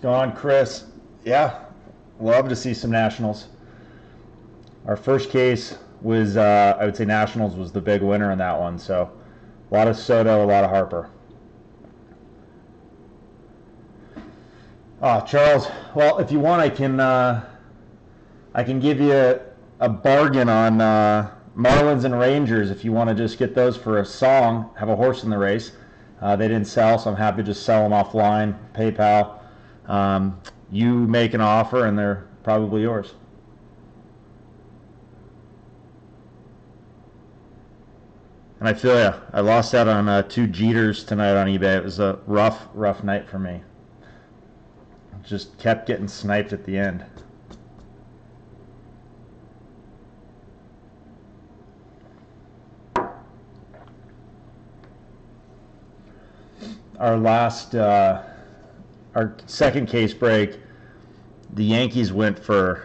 going on, Chris? Yeah, love to see some Nationals. Our first case was, I would say Nationals was the big winner in that one. So a lot of Soto, a lot of Harper. Charles, well, if you want, I can give you a bargain on Marlins and Rangers if you want to just get those for a song, have a horse in the race. They didn't sell, so I'm happy to just sell them offline, PayPal. You make an offer, and they're probably yours. And I feel ya. I lost out on 2 Jeters tonight on eBay. It was a rough night for me. Just kept getting sniped at the end. Our second case break, the Yankees went for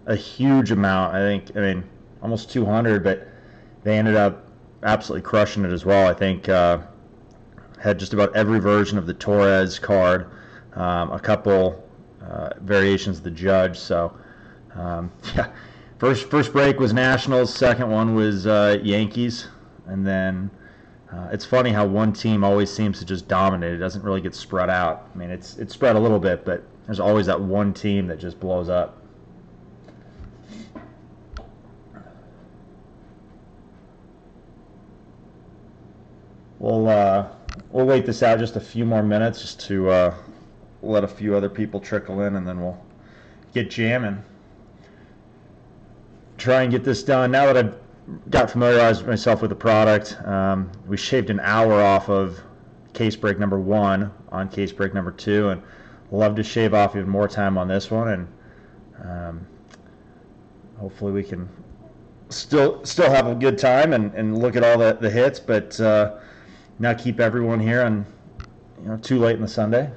a huge amount. I mean, almost 200, but they ended up absolutely crushing it as well. I think had just about every version of the Torres card, a couple variations of the Judge. So, yeah, first break was Nationals, second one was Yankees, and then it's funny how one team always seems to just dominate. It doesn't really get spread out. I mean, it's spread a little bit, but there's always that one team that just blows up. We'll wait this out just a few more minutes just to let a few other people trickle in, and then we'll get jamming. Try and get this done. Now that I've got familiarized myself with the product, we shaved an hour off of case break number 1 on case break number 2, and love to shave off even more time on this one, and hopefully we can still have a good time and look at all the hits, but not keep everyone here on too late in the Sunday.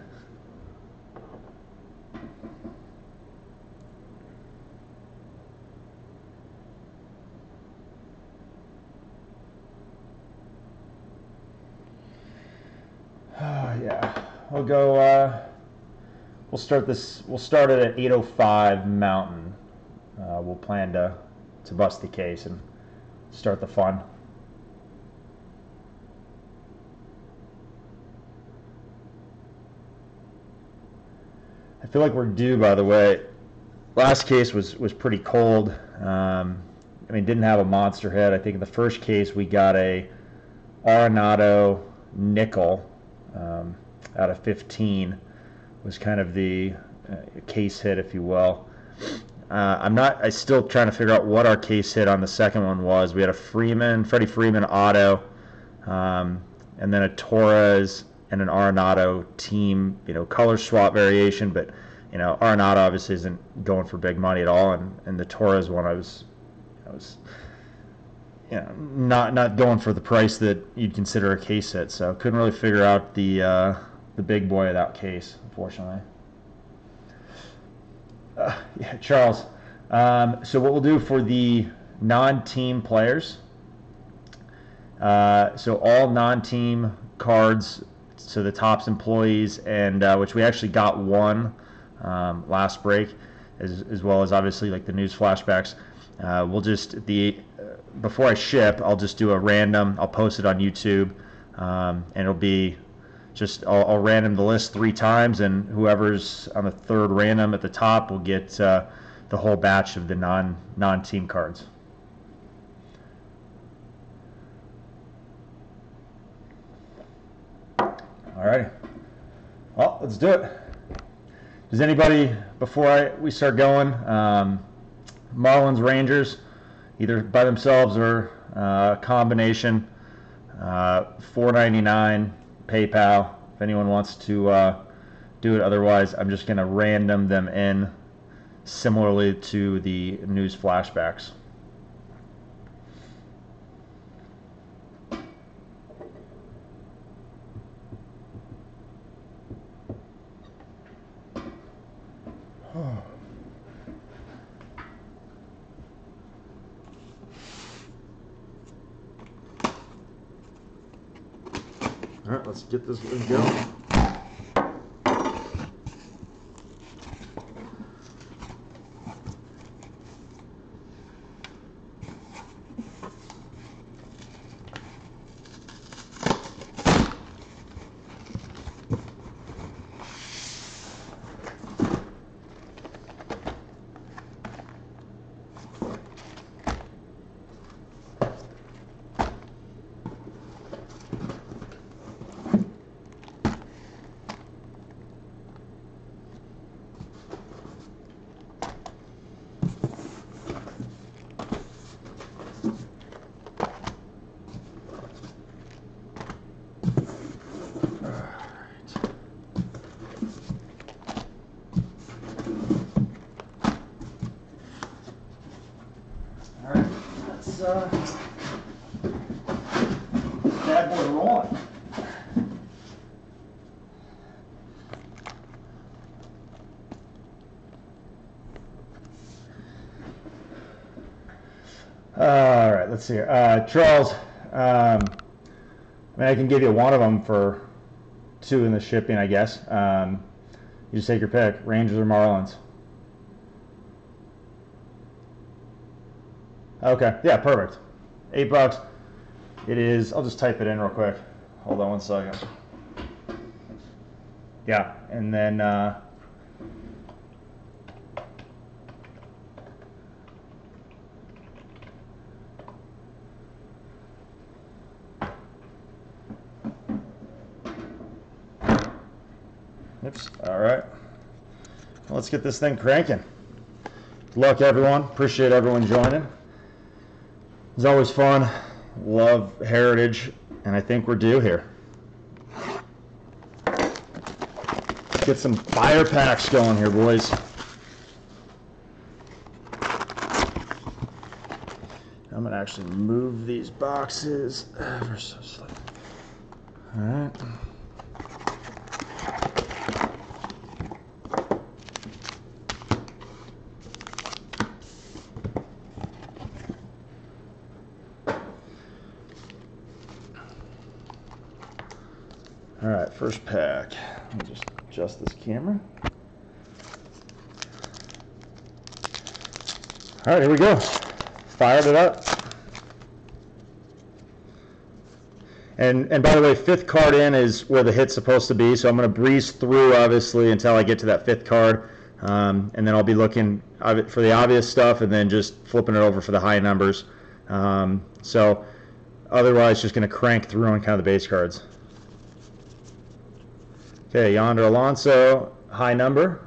Yeah, we'll go. We'll start this. We'll start it at 8:05 Mountain. We'll plan to bust the case and start the fun. I feel like we're due, by the way. Last case was pretty cold. I mean, didn't have a monster hit. I think in the first case we got a Arenado nickel out of 15 was kind of the case hit, if you will. I still trying to figure out what our case hit on the second one was. We had a Freddie Freeman auto, and then a Torres and an Arenado team, color swap variation, but Arenado obviously isn't going for big money at all, and the Torres one I was not going for the price that you'd consider a case hit, so couldn't really figure out the big boy of that case, unfortunately. Yeah, Charles. So what we'll do for the non-team players, so all non-team cards, so the Topps employees, and which we actually got one last break, as well as obviously like the news flashbacks. We'll just before I ship, I'll just do a random. I'll post it on YouTube, and it'll be just I'll random the list 3 times, and whoever's on the third random at the top will get the whole batch of the non-team cards. All right. Well, let's do it. Does anybody, before we start going, Marlins, Rangers, either by themselves or a combination, $4.99 PayPal if anyone wants to do it. Otherwise, I'm just going to random them in similarly to the news flashbacks. All right, let's get this one going. let's bad boy rolling. All right, let's see here. Charles, I mean, I can give you one of them for 2 in the shipping, I guess. You just take your pick, Rangers or Marlins. Okay, yeah, perfect. $8. It is, I'll just type it in real quick. Hold on one second. Yeah, and then oops, all right. Well, let's get this thing cranking. Good luck, everyone. Appreciate everyone joining. It's always fun. Love Heritage, and I think we're due here. Get some fire packs going here, boys. I'm gonna actually move these boxes ever so slightly. All right. All right, first pack. Let me just adjust this camera. All right, here we go. Fired it up. And by the way, 5th card in is where the hit's supposed to be, so I'm going to breeze through, obviously, until I get to that 5th card. And then I'll be looking for the obvious stuff and then just flipping it over for the high numbers. So otherwise, just going to crank through on kind of the base cards. Okay, Yonder Alonso, high number.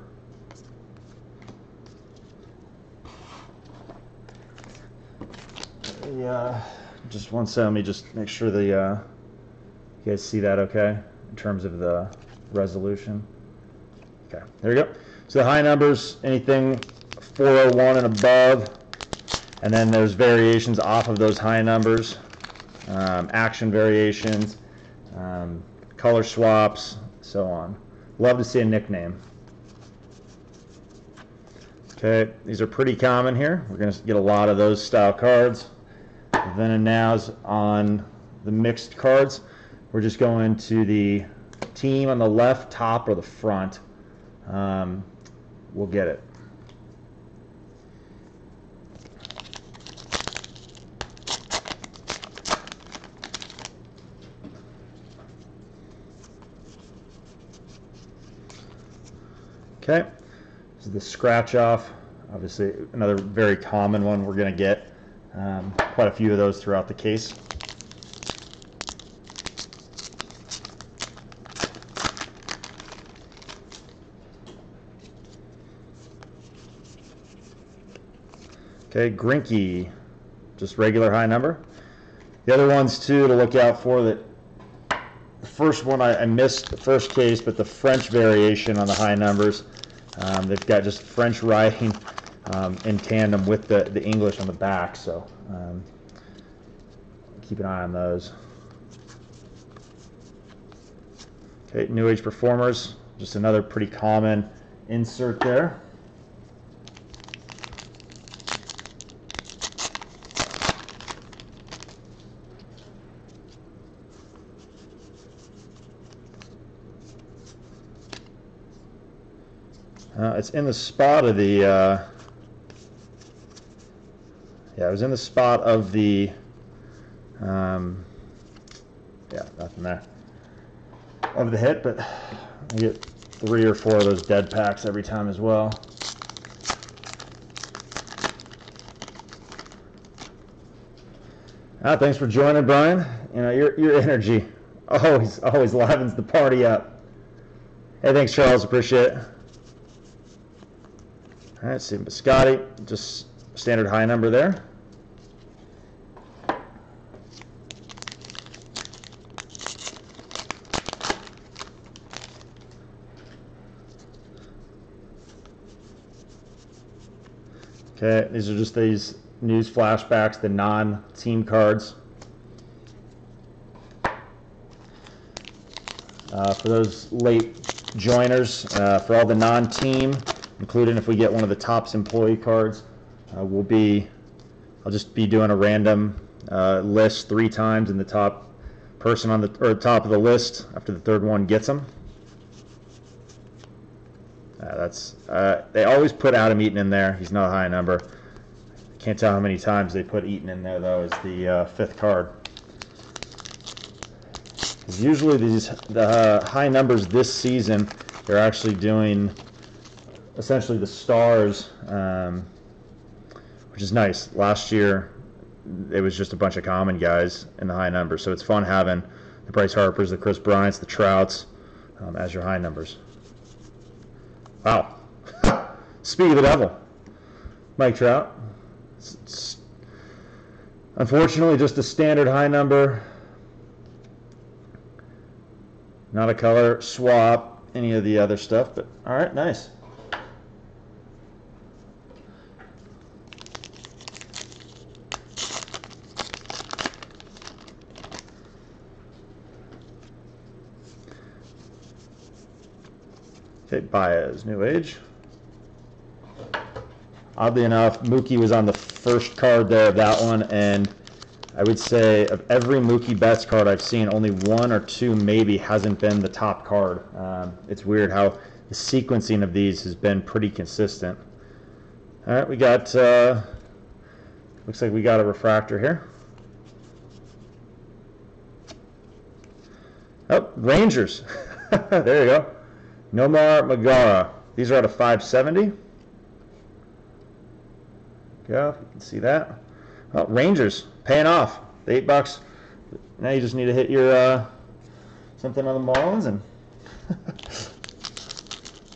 Just one second, let me just make sure the you guys see that okay in terms of the resolution. Okay, there you go. So the high numbers, anything 401 and above, and then there's variations off of those high numbers, action variations, color swaps, so on. Love to see a nickname. Okay, these are pretty common here. We're going to get a lot of those style cards. Then and now's on the mixed cards. We're just going to the team on the left, top, or the front. We'll get it. Okay, this is the scratch off. Obviously, another very common one we're going to get. Quite a few of those throughout the case. Okay, Greinke, just regular high number. The other ones too to look out for, that the first one I missed the first case, but the French variation on the high numbers, they've got just French writing in tandem with the English on the back, so keep an eye on those. Okay, New Age Performers, just another pretty common insert there. It's in the spot of the, yeah, it was in the spot of the, yeah, nothing there, of the hit, but I get 3 or 4 of those dead packs every time as well. Thanks for joining, Brian. You know, your energy always livens the party up. Hey, thanks, Charles. Appreciate it. All right, see Biscotti, just standard high number there. Okay, these are just these news flashbacks, the non-team cards. For those late joiners, for all the non-team, including if we get one of the Topps employee cards, I'll just be doing a random list 3 times, and the top person on the top of the list after the third one gets them. They always put Adam Eaton in there. He's not a high number. Can't tell how many times they put Eaton in there though as the 5th card. Because usually the high numbers this season, they're actually doing essentially the stars, which is nice. Last year it was just a bunch of common guys in the high numbers, so it's fun having the Bryce Harpers, the Chris Bryants, the Trouts as your high numbers. Wow. Speak of the devil. Mike Trout. It's unfortunately just a standard high number. Not a color swap, any of the other stuff, but all right, nice. Okay, Baez, New Age. Oddly enough, Mookie was on the first card there of that one, and I would say of every Mookie Betts card I've seen, only 1 or 2 maybe hasn't been the top card. It's weird how the sequencing of these has been pretty consistent. All right, we got, looks like we got a refractor here. Oh, Rangers. There you go. Nomar Magara. These are out of 570. Go, you can see that. Oh, Rangers paying off. The $8. Now you just need to hit your something on the Marlins, and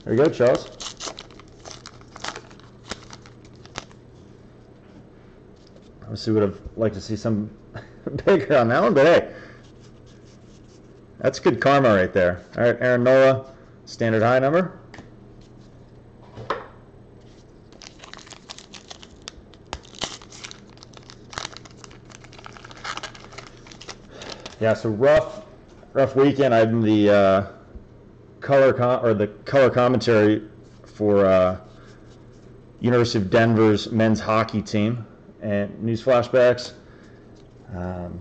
there you go, Charles. Obviously would have liked to see some bigger on that one, but hey, that's good karma right there. All right, Aaron Nola, standard high number. Yeah, so rough weekend. I'm the color commentary for University of Denver's men's hockey team, and news flashbacks. And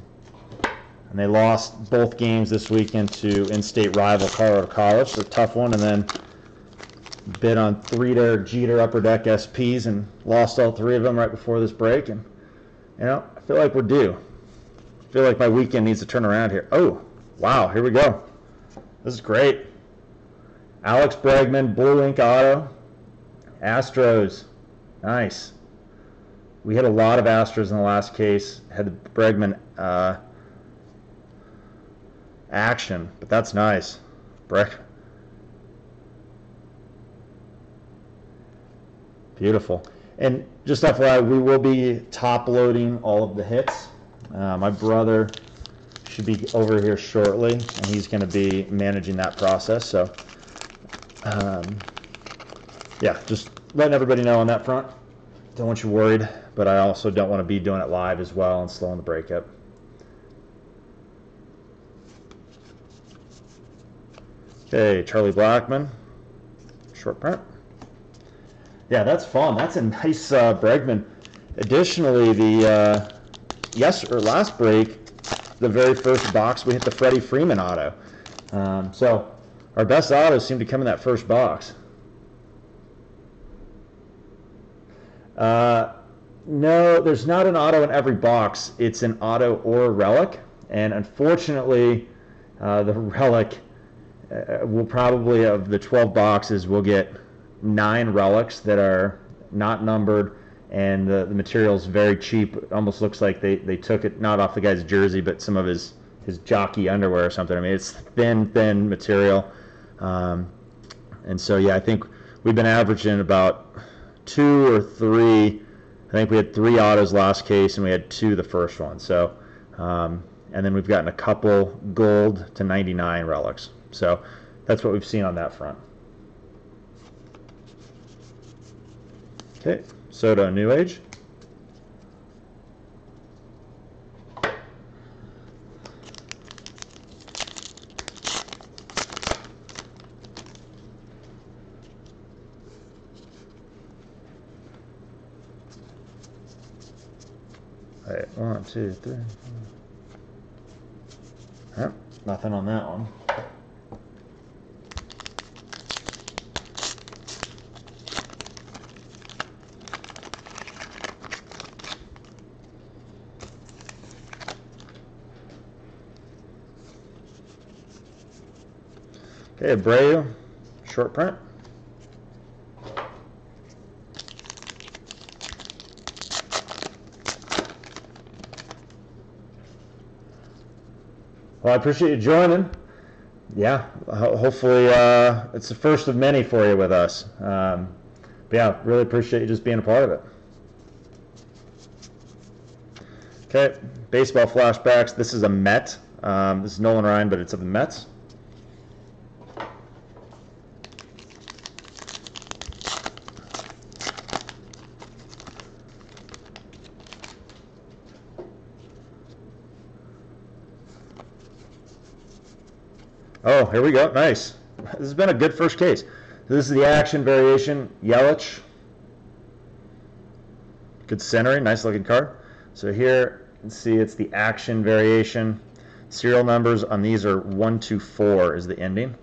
they lost both games this weekend to in-state rival Colorado College. So a tough one, and then bid on 3 Jeter Upper Deck SPs and lost all 3 of them right before this break. And you know, I feel like we're due. I feel like my weekend needs to turn around here. Oh, wow, here we go. This is great. Alex Bregman, Blue Ink Auto. Astros. Nice. We had a lot of Astros in the last case. Had the Bregman action, but that's nice. Beautiful. And just FYI, we will be top loading all of the hits. My brother should be over here shortly, and he's going to be managing that process. So, yeah, just letting everybody know on that front. Don't want you worried, but I also don't want to be doing it live as well and slowing the breakup. Okay, Charlie Blackmon, short print. Yeah, that's fun. That's a nice Bregman. Additionally, the last break, the very first box, we hit the Freddie Freeman auto. So our best autos seem to come in that first box. No, there's not an auto in every box. It's an auto or a relic, and unfortunately, the relic will probably, of the 12 boxes, we'll get 9 relics that are not numbered, and the material is very cheap. It almost looks like they took it not off the guy's jersey, but some of his jockey underwear or something. I mean, it's thin material, and so yeah, I think we've been averaging about 2 or 3. I think we had 3 autos last case, and we had 2 the first one. So, and then we've gotten a couple gold to 99 relics. So that's what we've seen on that front. Okay, Soto New Age. All right, 1, 2, 3. Yep, nothing on that one. Okay, Abreu, short print. Well, I appreciate you joining. Yeah, hopefully it's the first of many for you with us. But yeah, really appreciate you just being a part of it. Okay, baseball flashbacks. This is a Met. This is Nolan Ryan, but it's of the Mets. Oh, here we go. Nice. This has been a good first case. This is the action variation, Yelich. Good centering, nice looking card. So here, you can see it's the action variation. Serial numbers on these are 1 to 4 is the ending.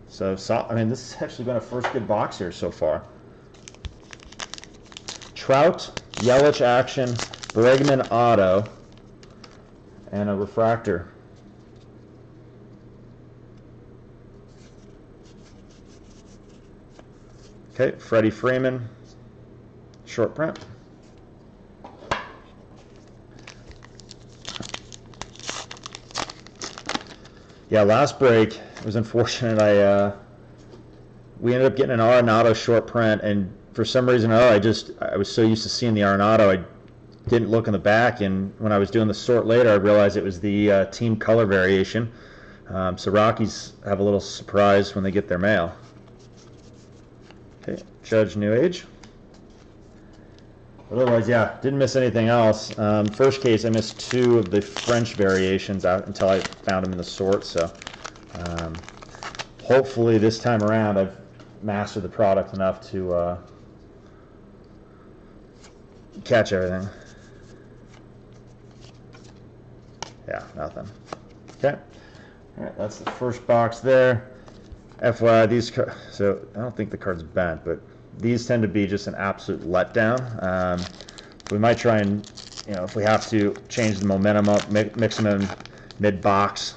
So, I mean, this has actually been a first good box here so far. Trout, Yelich action, Bregman auto, and a refractor. Okay, Freddie Freeman, short print. Yeah, last break, it was unfortunate. We ended up getting an Arenado short print, and for some reason, I was so used to seeing the Arenado, I didn't look in the back, and when I was doing the sort later, I realized it was the team color variation. So Rockies have a little surprise when they get their mail. Okay, Judge New Age. But otherwise, yeah, didn't miss anything else. First case, I missed 2 of the French variations out until I found them in the sort. So hopefully this time around, I've mastered the product enough to catch everything. Yeah, nothing. Okay. All right, that's the first box there. FYI, these cards, so I don't think the card's bent, but these tend to be just an absolute letdown. We might try and, if we have to, change the momentum up, mix them in mid-box.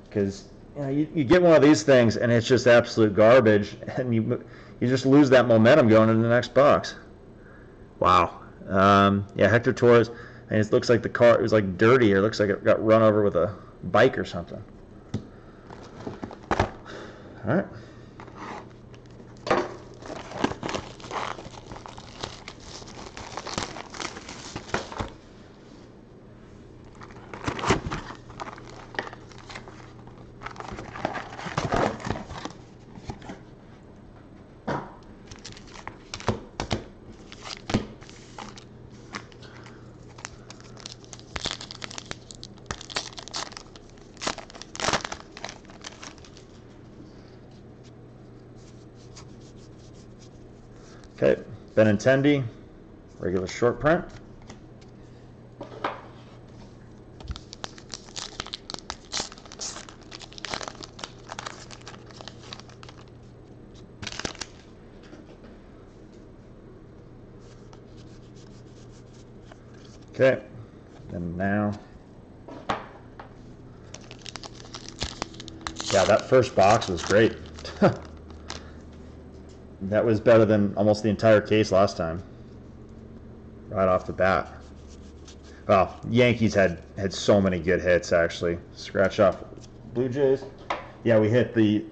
Because, you get one of these things and it's just absolute garbage, and you just lose that momentum going into the next box. Wow. Yeah, Hector Torres, and it looks like the car, it was like dirty, or it looks like it got run over with a bike or something. All right. Okay, Benintendi, regular short print. Okay, and now, yeah, that first box was great. That was better than almost the entire case last time, right off the bat. Well, Yankees had so many good hits, actually. Scratch off Blue Jays. Yeah, we hit the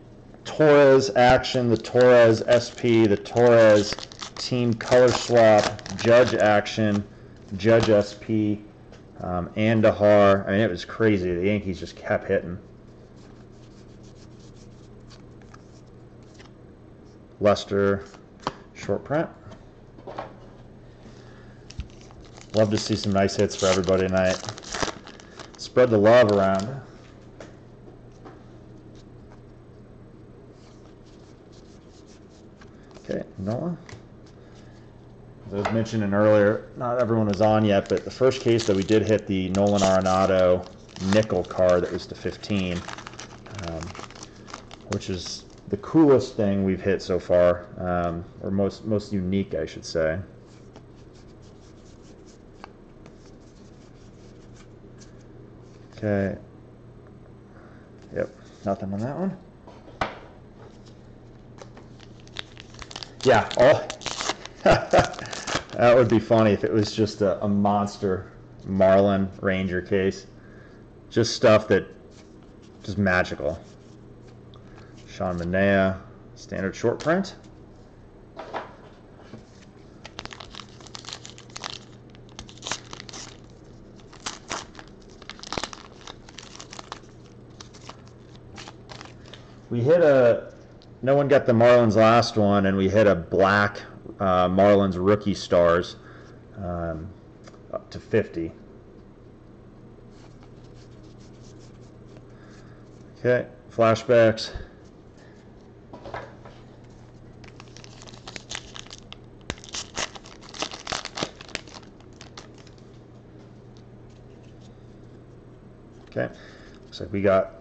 Torres action, the Torres SP, the Torres team color swap, Judge action, Judge SP, Andahar. I mean, it was crazy. The Yankees just kept hitting. Lester, short print. Love to see some nice hits for everybody tonight. Spread the love around. Okay, Noah. as I was mentioning earlier, not everyone was on yet, but the first case that we did hit the Nolan Arenado nickel card that was to 15, which is the coolest thing we've hit so far, or most unique, I should say. Okay. Yep, nothing on that one. Yeah, that would be funny if it was just a monster Marlin Ranger case. Just stuff that, just magical. Sean Manaea, standard short print. We hit no one got the Marlins last one, and we hit a black Marlins rookie stars up to 50. Okay, flashbacks. Okay, looks like we got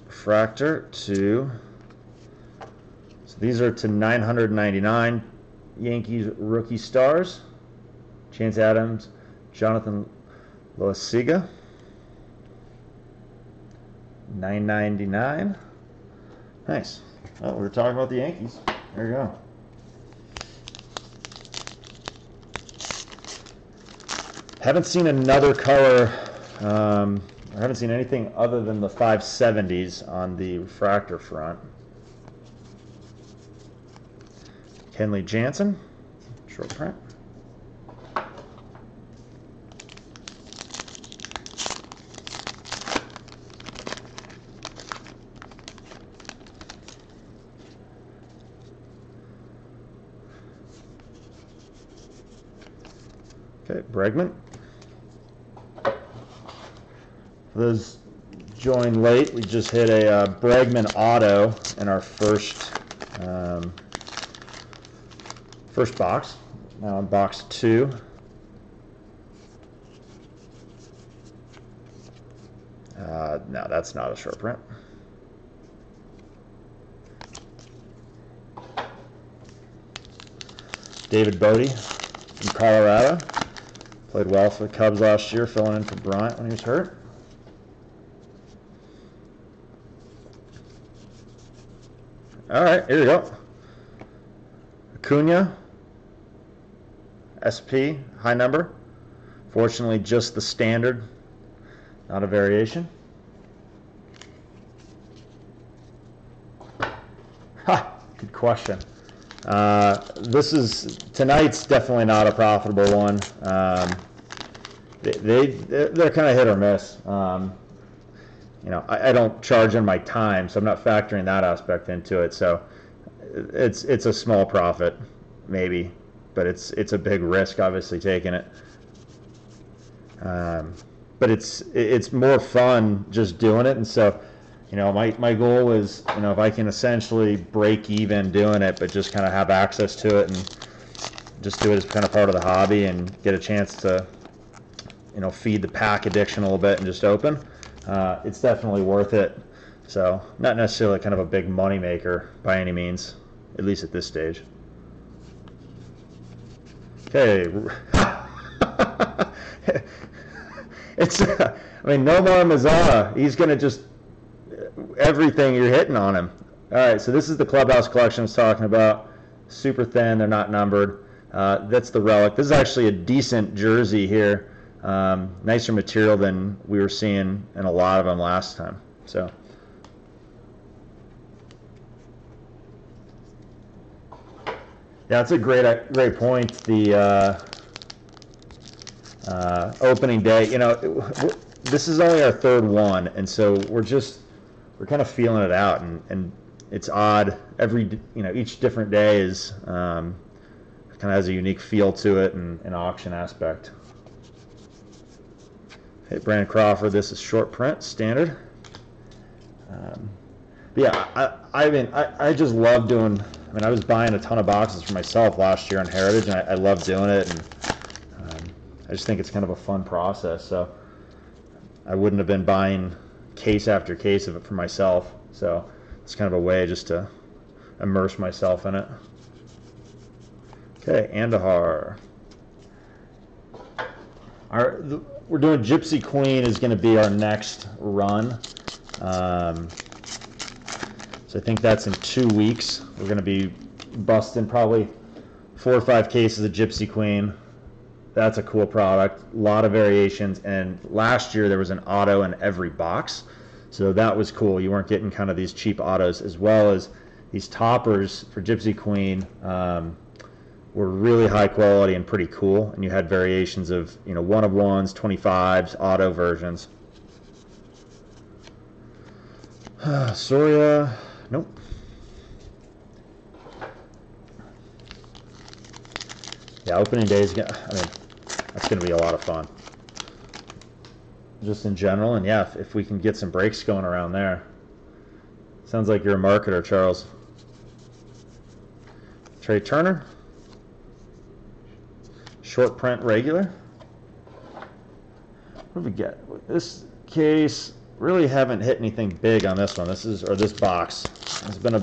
refractor to, so these are to 999 Yankees rookie stars. Chance Adams, Jonathan Loaisiga, 999. Nice. Oh, we were talking about the Yankees. There you go. Haven't seen another color. I haven't seen anything other than the 570s on the refractor front. Kenley Jansen, short print. Okay, Bregman. For those joined late, we just hit a Bregman auto in our first box. Now in box 2. No, that's not a short print. David Bodie from Colorado. Played well for the Cubs last year, filling in for Bryant when he was hurt. All right, here we go. Acuna, SP, high number. Fortunately, just the standard, not a variation. Ha, good question. Tonight's definitely not a profitable one. They're kind of hit or miss. You know, I don't charge in my time, so I'm not factoring that aspect into it. So it's a small profit, maybe, but it's a big risk, obviously, taking it. But it's more fun just doing it, and so, you know, my goal is, you know, if I can essentially break even doing it, but just kind of have access to it and just do it as kind of part of the hobby and get a chance to, you know, feed the pack addiction a little bit and just open. It's definitely worth it. So not necessarily kind of a big money maker by any means, at least at this stage. Okay. It's, I mean, Nomar Mazara, he's going to just, everything you're hitting on him. All right, so this is the Clubhouse collection I was talking about. Super thin, they're not numbered. That's the relic. This is actually a decent jersey here. Nicer material than we were seeing in a lot of them last time. So, yeah, it's a great point. The opening day, you know, this is only our third one, and so we're kind of feeling it out, and it's odd. Each different day is kind of has a unique feel to it and an auction aspect. Hey, Brandon Crawford, this is short print, standard. But yeah, I mean, I just love doing I mean, I was buying a ton of boxes for myself last year on Heritage, and I love doing it, and I just think it's kind of a fun process. So I wouldn't have been buying case after case of it for myself. So it's kind of a way just to immerse myself in it. Okay, Andahar. We're doing Gypsy Queen is going to be our next run. So I think that's in 2 weeks. We're going to be busting probably 4 or 5 cases of Gypsy Queen. That's a cool product. A lot of variations. And last year there was an auto in every box. So that was cool. You weren't getting kind of these cheap autos, as well as these toppers for Gypsy Queen were really high quality and pretty cool. And you had variations of, 1-of-1s, 25s, auto versions. Soria, nope. Yeah, opening day is that's gonna be a lot of fun. Just in general, and yeah, if we can get some breaks going around there. Sounds like you're a marketer, Charles. Trey Turner. Short print regular. What do we get? This case, really haven't hit anything big on this one. This box. It's been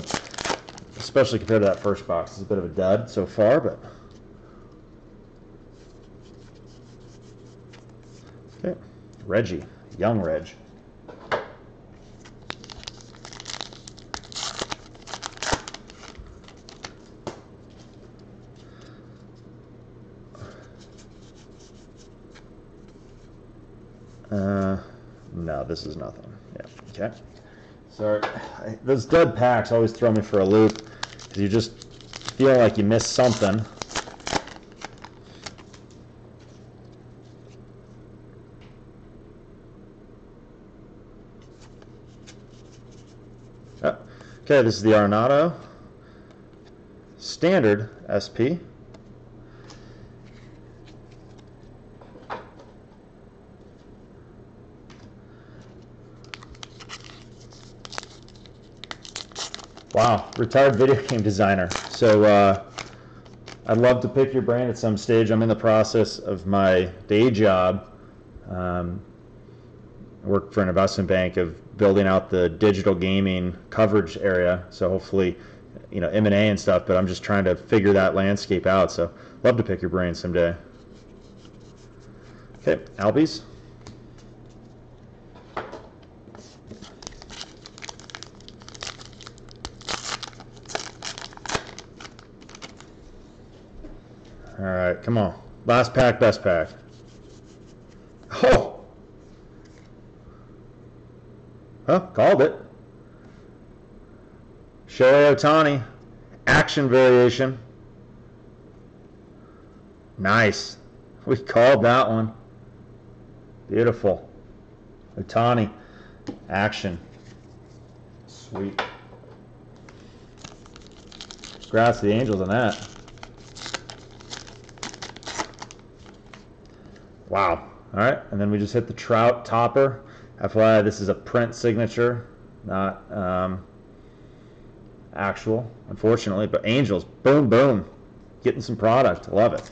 especially compared to that first box, it's a bit of a dud so far, but. Okay, Reggie, young Reg. No, this is nothing. Yeah, okay. Sorry, those dud packs always throw me for a loop because you just feel like you missed something. Oh, okay, this is the Arenado Standard SP. Wow, retired video game designer. So I'd love to pick your brain at some stage. I'm in the process of my day job. I work for an investment bank of building out the digital gaming coverage area. So hopefully, M&A and stuff, but I'm just trying to figure that landscape out. So love to pick your brain someday. Okay, Albies. All right, come on. Last pack, best pack. Oh! Oh, called it. Shohei Ohtani. Action variation. Nice. We called that one. Beautiful. Ohtani. Action. Sweet. Congrats to the Angels on that. Wow. All right, and then we just hit the Trout topper. FYI, this is a print signature, not actual, unfortunately. But Angels, boom, boom, getting some product. I love it.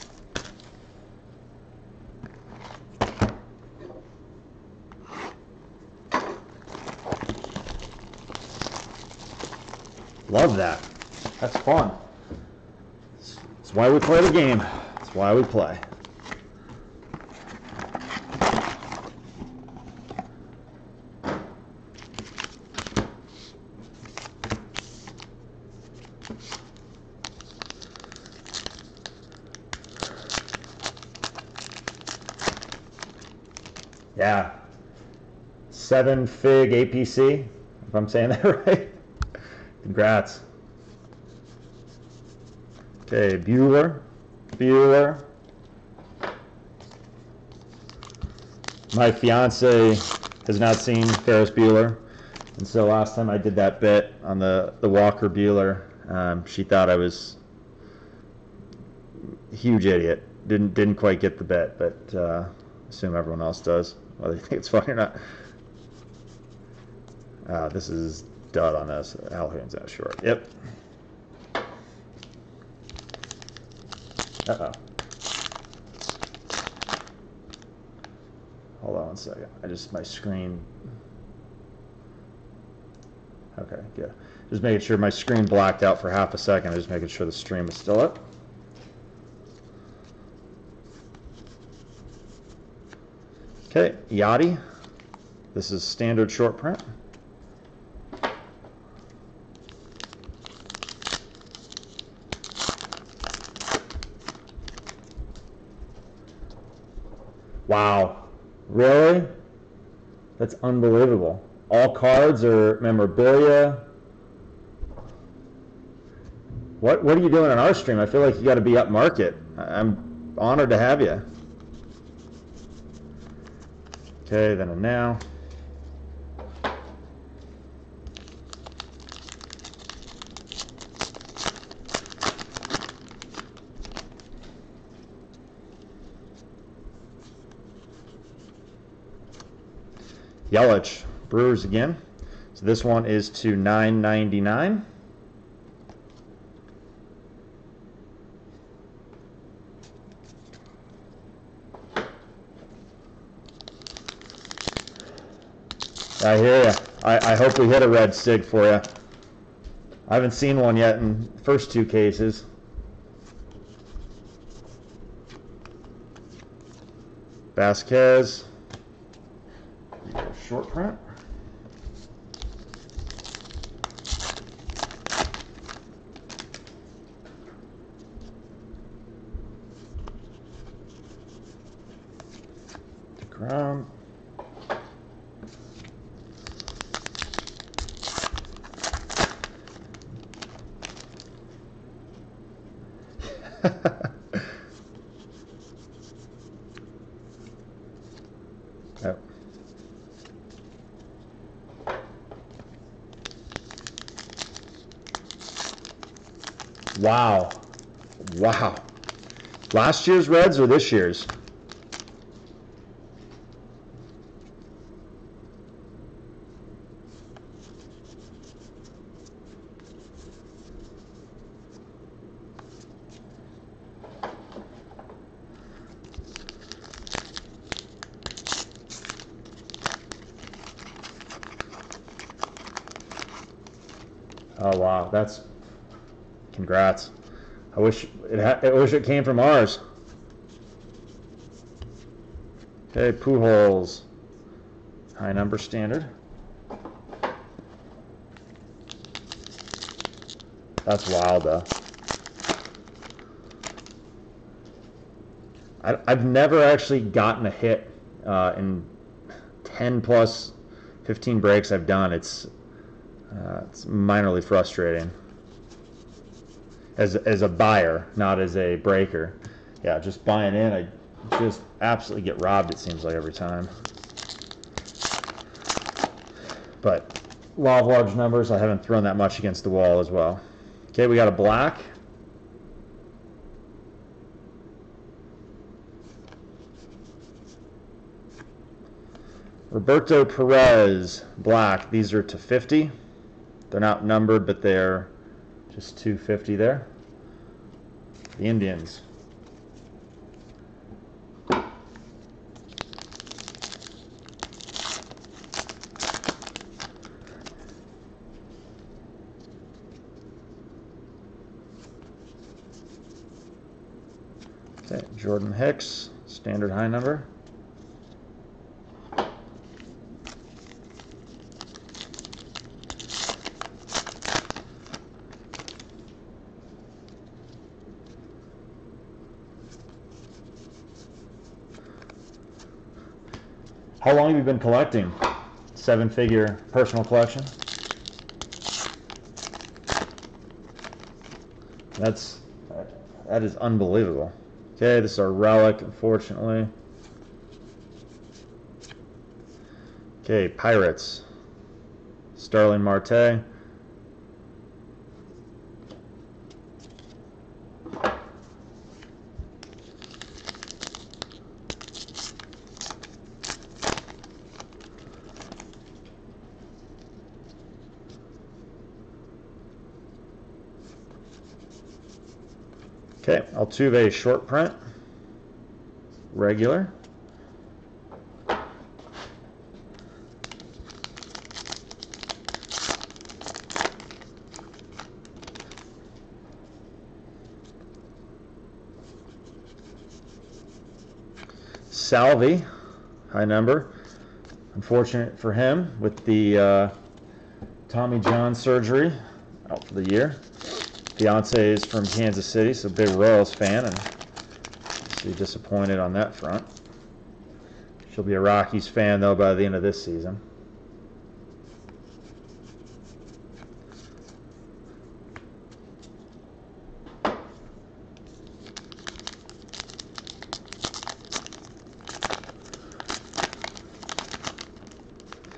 Love that. That's fun. That's why we play the game. That's why we play. Yeah. 7 Fig APC, if I'm saying that right. Congrats. Okay, Bueller. My fiance has not seen Ferris Bueller, and so last time I did that bit on the Walker Bueller, she thought I was a huge idiot. Didn't quite get the bit, but assume everyone else does, whether you think it's funny or not. This is dud on this. Al Hoone's out short. Yep. Uh-oh. Hold on one second. My screen. Okay, good. Just making sure my screen blacked out for half a second. Just making sure the stream is still up. Okay, Yachty. This is standard short print. Wow, really? That's unbelievable. All cards are memorabilia. What are you doing on our stream? I feel like you got to be up market. I'm honored to have you. Okay, then a now. Yelich, Brewers again. So this one is to 999. I hear you. I hope we hit a red sig for you. I haven't seen one yet in the first two cases. Vasquez. Short print. DeGrom. Yep. Wow. Wow. Last year's Reds or this year's? Oh wow, that's congrats. I wish it came from ours. Okay, Pujols, high number standard. That's wild though. I've never actually gotten a hit in 10 plus 15 breaks I've done. It's minorly frustrating as a buyer, not as a breaker. Yeah, just buying in, I just absolutely get robbed, it seems like, every time. But law of large numbers, I haven't thrown that much against the wall as well. Okay, we got a black. Roberto Perez, black. These are to 50. They're not numbered, but they're just 250 there. The Indians. Okay, Jordan Hicks, standard high number. How long have you been collecting? 7-figure personal collection? That is unbelievable. Okay, this is our relic, unfortunately. Okay, Pirates. Starling Marte. Okay, Altuve short print, regular. Salvi, high number. Unfortunate for him with the Tommy John surgery, out for the year. Fiance is from Kansas City, so big Royals fan, and obviously disappointed on that front. She'll be a Rockies fan though by the end of this season.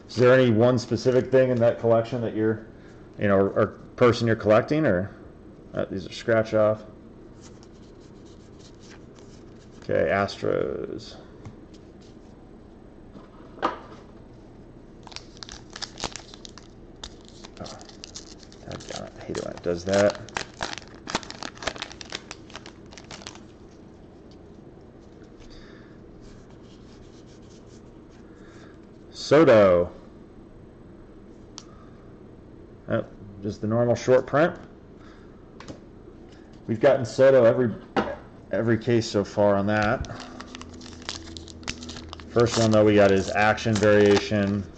Is there any one specific thing in that collection that you're, or person you're collecting, or these are scratch off? Okay, Astros. Oh, I hate it when it does that. Soto. Oh, just the normal short print. We've gotten Soto every case so far on that. First one though we got his action variation,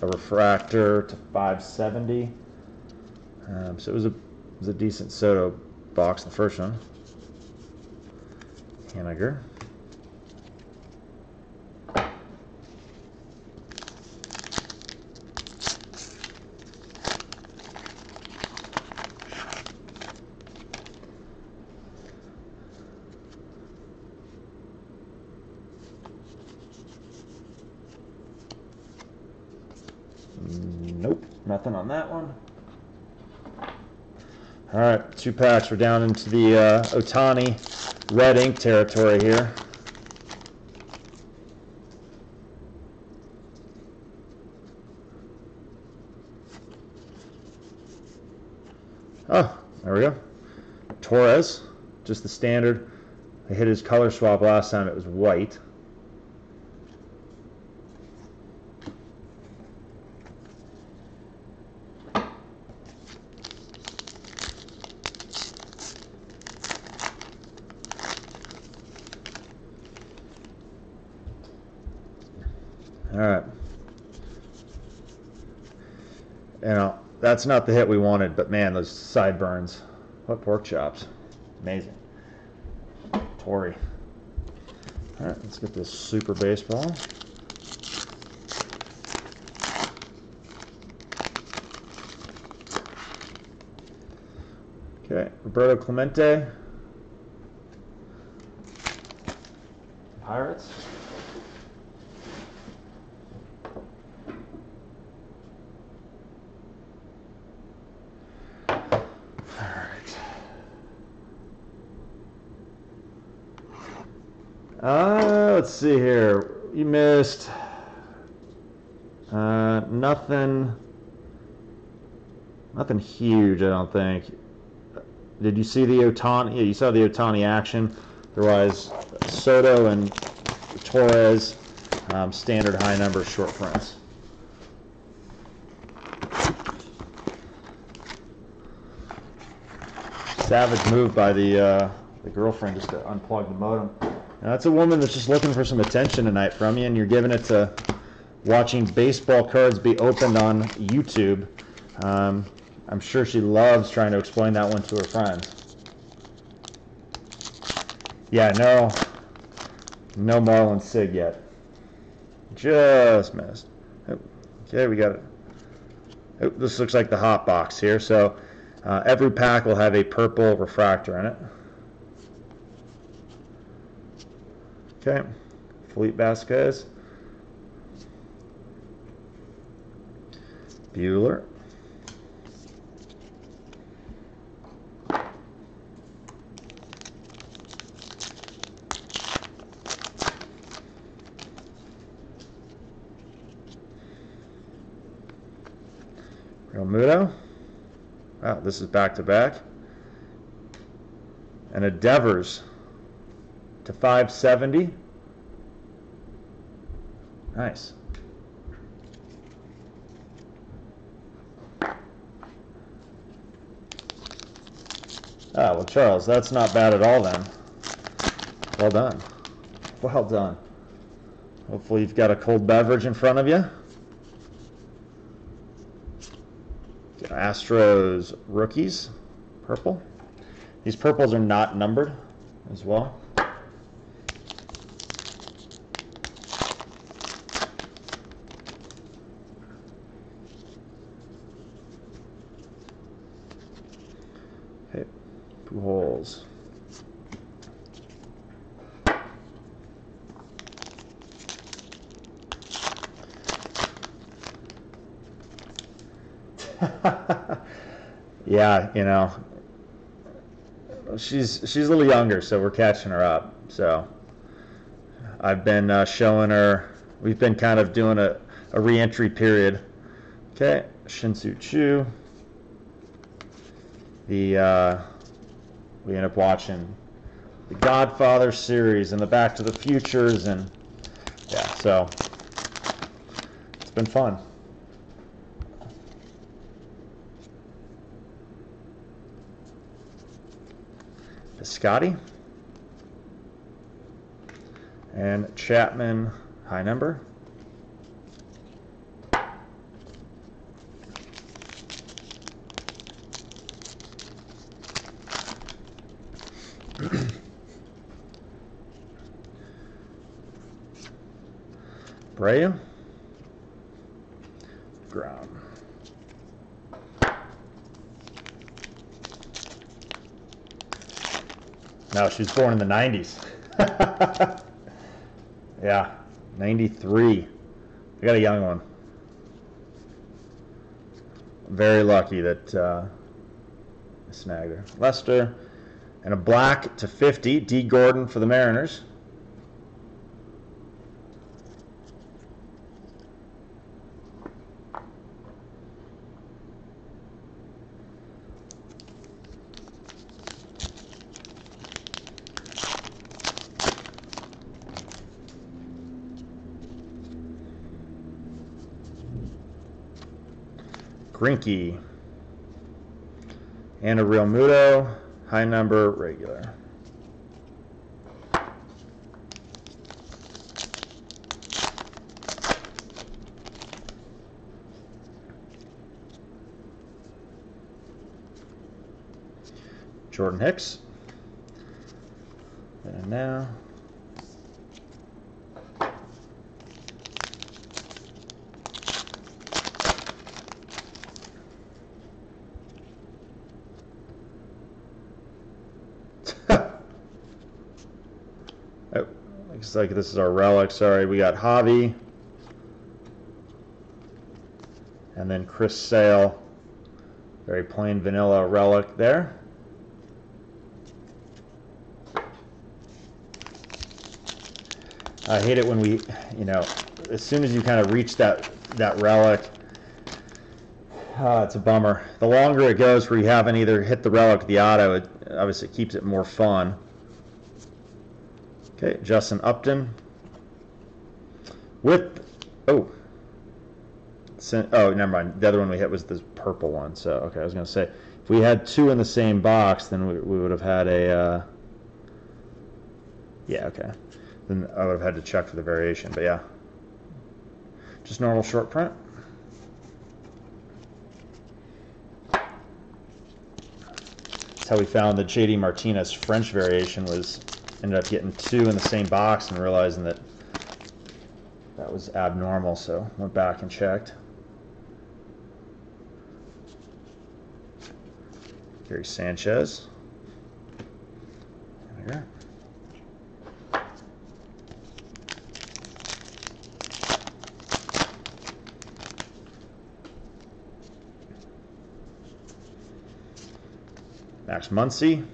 a refractor to 570. So it was a decent Soto box, the first one. Haniger. Nope, nothing on that one. All right, 2 packs. We're down into the Ohtani red ink territory here. Oh, there we go. Torres, just the standard. I hit his color swap last time. It was white. All right. That's not the hit we wanted, but man, those sideburns. What pork chops. Amazing. Torrey. All right, let's get this Super Baseball. Okay, Roberto Clemente. Pirates. Let's see here. You missed nothing huge, I don't think. Did you see the Ohtani? Yeah, you saw the Ohtani action. Otherwise, Soto and Torres, standard high number short prints. Savage move by the girlfriend just to unplug the modem. Now, that's a woman that's just looking for some attention tonight from you, and you're giving it to watching baseball cards be opened on YouTube. I'm sure she loves trying to explain that one to her friends. Yeah, no Marlon Sig yet. Just missed. Oh, okay, we got it. Oh, this looks like the hot box here. So every pack will have a purple refractor in it. Okay, Felipe Vasquez, Bueller, Realmuto. Wow, this is back to back. And a Devers to 570. Nice. Ah, well, Charles, that's not bad at all then. Well done. Well done. Hopefully you've got a cold beverage in front of you. Astros rookies, purple. These purples are not numbered as well. Okay, Pujols. Yeah, you know, she's a little younger, so we're catching her up. So I've been showing her. We've been kind of doing a re-entry period. Okay, Shin-Soo Choo. We end up watching the Godfather series and the Back to the Futures, and yeah, so it's been fun. Scotty and Chapman, high number. Brea, Ground. No, she was born in the 90s. Yeah, 93. I got a young one. Very lucky that I snagged her. Lester, and a black to 50, D. Gordon for the Mariners. Greinke and a Real Muto, high number, regular. Jordan Hicks. And now oh, looks like this is our relic. Sorry, we got Javi and then Chris Sale. Very plain vanilla relic there. I hate it when we, you know, as soon as you kind of reach that relic, it's a bummer. The longer it goes where you haven't either hit the relic or the auto, it obviously keeps it more fun. Okay, Justin Upton. With, oh, never mind. The other one we hit was the purple one. So, okay, I was going to say, if we had two in the same box, then we would have had a, yeah, okay. Then I would have had to check for the variation, but yeah. Just normal short print. That's how we found the JD Martinez French variation was, ended up getting two in the same box and realizing that that was abnormal, so went back and checked. Gary Sanchez. There we go. Max Muncy.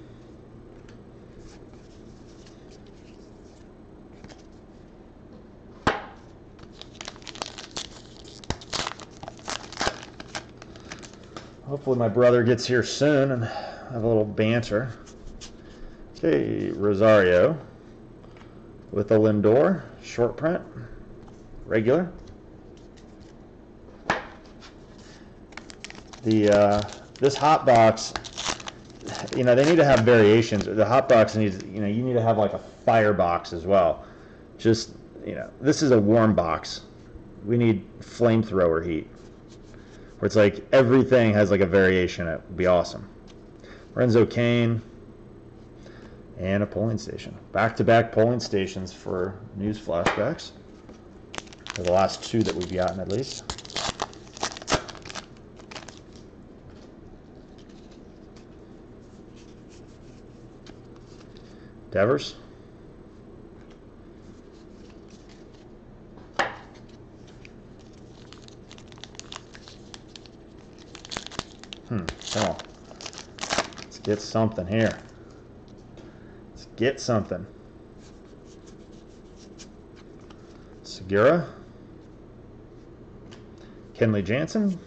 Hopefully my brother gets here soon and have a little banter. Okay, Rosario with a Lindor, short print, regular. This hot box, you know, they need to have variations. The hot box needs, you know, you need to have like a fire box as well. Just, you know, this is a warm box. We need flamethrower heat, where it's like everything has like a variation. It would be awesome. Renzo Kane and a polling station. Back-to-back polling stations for news flashbacks. For the last two that we've gotten, at least. Devers. Come on. Let's get something here. Let's get something. Segura. Kenley Jansen.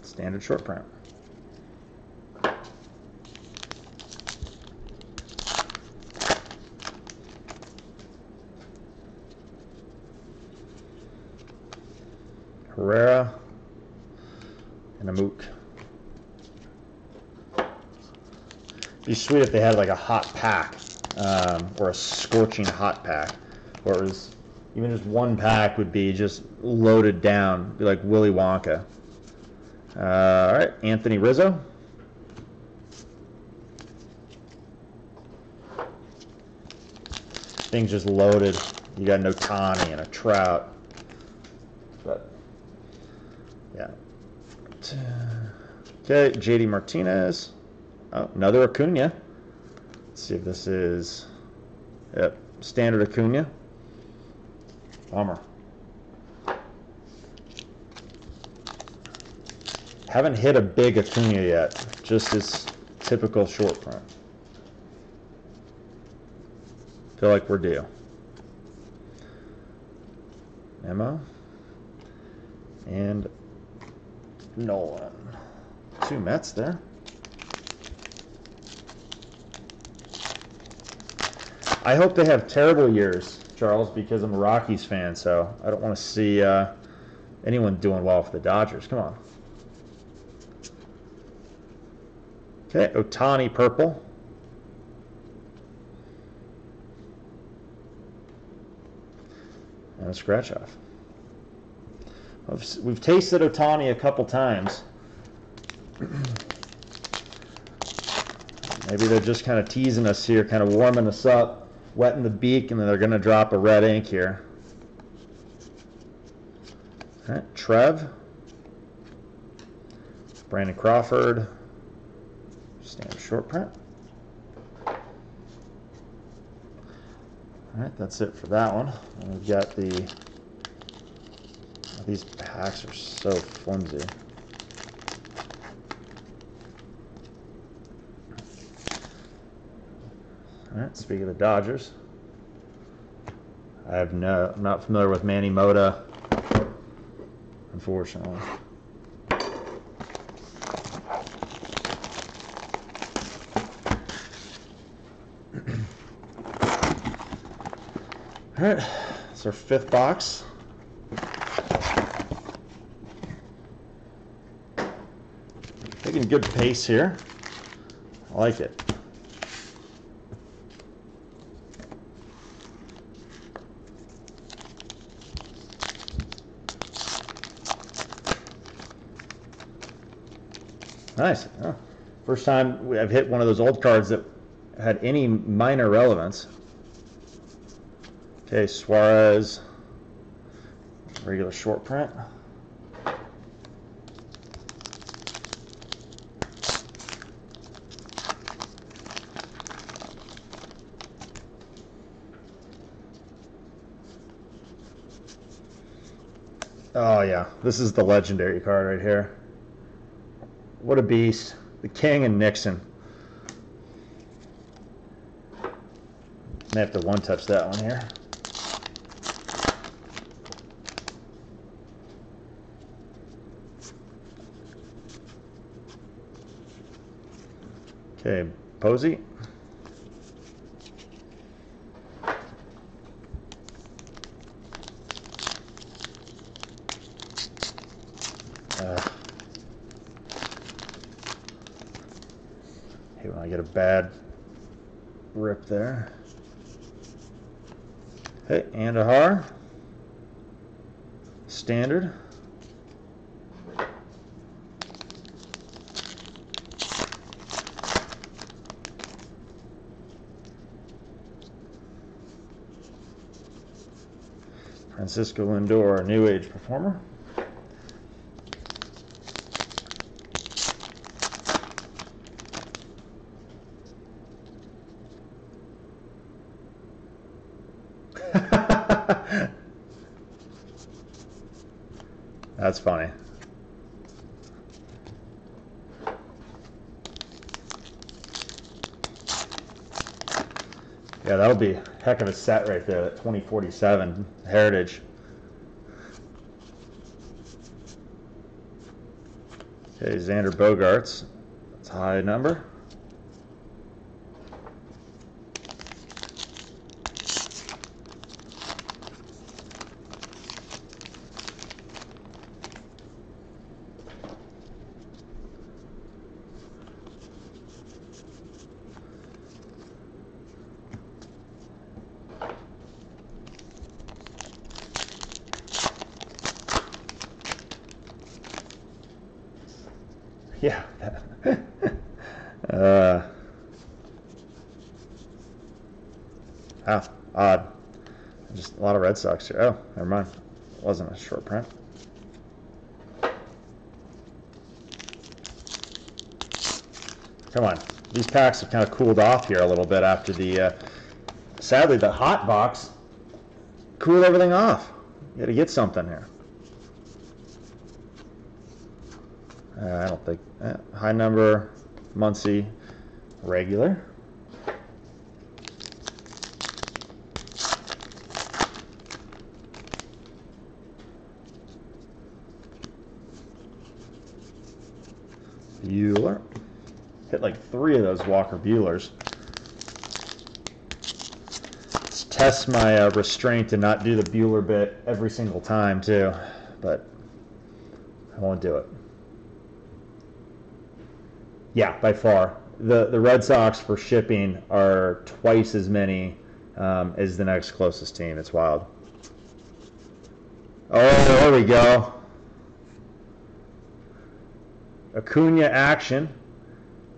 Standard short print. Herrera and a Mook. It'd be sweet if they had like a hot pack, or a scorching hot pack, or it was even just one pack would be just loaded down, be like Willy Wonka. All right, Anthony Rizzo. Thing's just loaded. You got an Ohtani and a Trout. But yeah. Okay, JD Martinez. Oh, another Acuna. Let's see if this is, yep, standard Acuna. Bummer. Haven't hit a big Acuna yet. Just this typical short print. Feel like we're due. Memo. And Nolan. Two Mets there. I hope they have terrible years, Charles, because I'm a Rockies fan, so I don't want to see anyone doing well for the Dodgers. Come on. Okay, Ohtani purple. And a scratch off. We've tasted Ohtani a couple times. Maybe they're just kind of teasing us here, kind of warming us up, wetting the beak, and then they're going to drop a red ink here. All right, Trev. Brandon Crawford. Standard short print. All right, that's it for that one. And we've got the... These packs are so flimsy. All right, speaking of the Dodgers, I'm not familiar with Manny Mota, unfortunately. All right, it's our fifth box. Taking good pace here. I like it. Nice. Oh, first time I've hit one of those old cards that had any minor relevance. Okay, Suarez, regular short print. Oh yeah, this is the legendary card right here. What a beast. The King and Nixon. May have to one-touch that one here. Okay, Posey. I get a bad rip there. Hey, Andahar. Standard. Francisco Lindor, New Age performer. That's funny. Yeah, that'll be a heck of a set right there, that 2047 Heritage. Okay, Xander Bogaerts. That's a high number. Yeah. Odd. Just a lot of Red Sox here. Oh, never mind. It wasn't a short print. Come on. These packs have kind of cooled off here a little bit after the, sadly, the hot box cooled everything off. You got to get something here. I don't think. High number, Muncy, regular. Buehler. Hit like 3 of those Walker Buehlers. Let's test my restraint to not do the Buehler bit every single time too, but I won't do it. Yeah, by far. The Red Sox for shipping are twice as many as the next closest team. It's wild. Oh, there we go. Acuna action.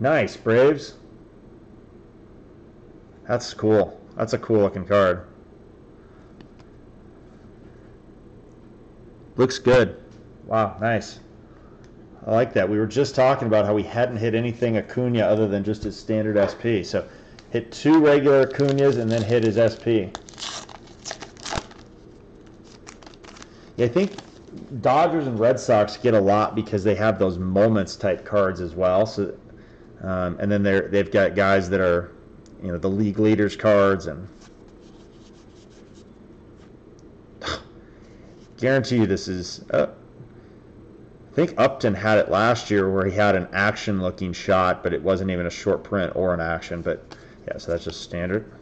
Nice, Braves. That's cool. That's a cool looking card. Looks good. Wow, nice. I like that. We were just talking about how we hadn't hit anything Acuna other than just his standard SP. So hit 2 regular Acunas and then hit his SP. Yeah, I think Dodgers and Red Sox get a lot because they have those moments type cards as well. So, and then they've got guys that are, you know, the league leaders cards, and guarantee you this is. I think Upton had it last year where he had an action looking shot, but it wasn't even a short print or an action. But yeah, so that's just standard.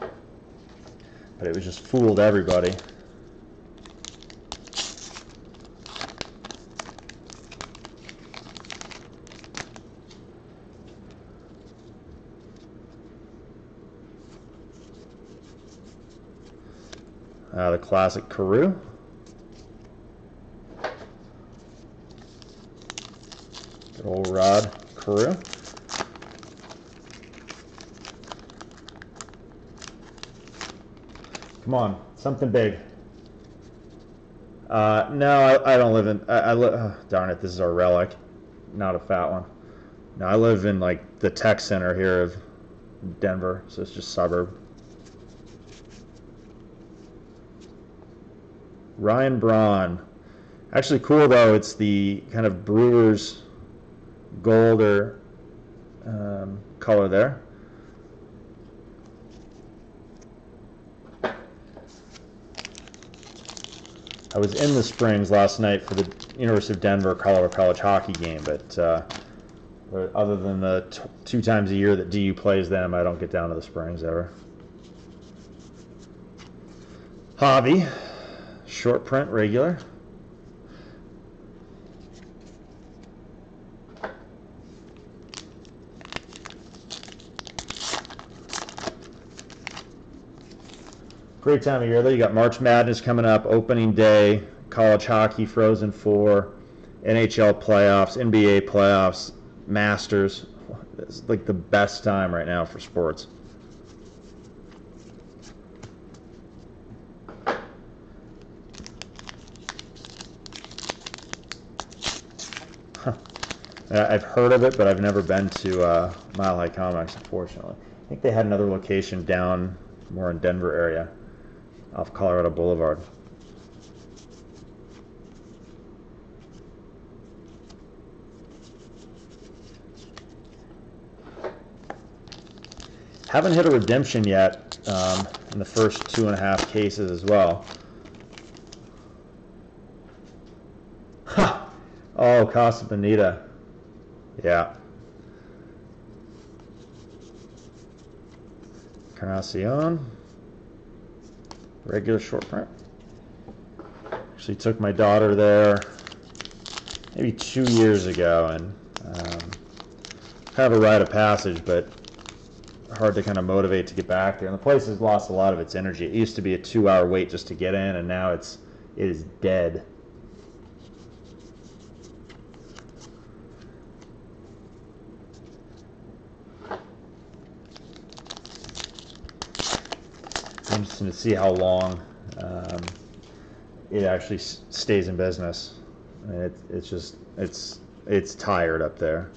But it was just fooled everybody. The classic Carew. Good old Rod Carew. Come on, something big. No, I don't live in. I live. Oh, darn it, this is our relic, not a fat one. No, I live in like the tech center here of Denver, so it's just suburb. Ryan Braun. Actually cool though, it's the kind of Brewers gold or color there. I was in the Springs last night for the University of Denver Colorado College hockey game, but other than the 2 times a year that DU plays them, I don't get down to the Springs ever. Javi. Short print, regular. Great time of year though. You got March Madness coming up, opening day, college hockey, Frozen Four, NHL playoffs, NBA playoffs, Masters. It's like the best time right now for sports. I've heard of it, but I've never been to Mile High Comics, unfortunately. I think they had another location down more in Denver area, off Colorado Boulevard. Haven't hit a redemption yet in the first 2.5 cases as well. Ha! Oh, Casa Bonita. Yeah. Encarnacion. Regular short print. Actually took my daughter there maybe 2 years ago, and kind of a rite of passage, but hard to kind of motivate to get back there. And the place has lost a lot of its energy. It used to be a 2-hour wait just to get in, and now it is dead. Interesting to see how long it actually stays in business. It's just it's tired up there.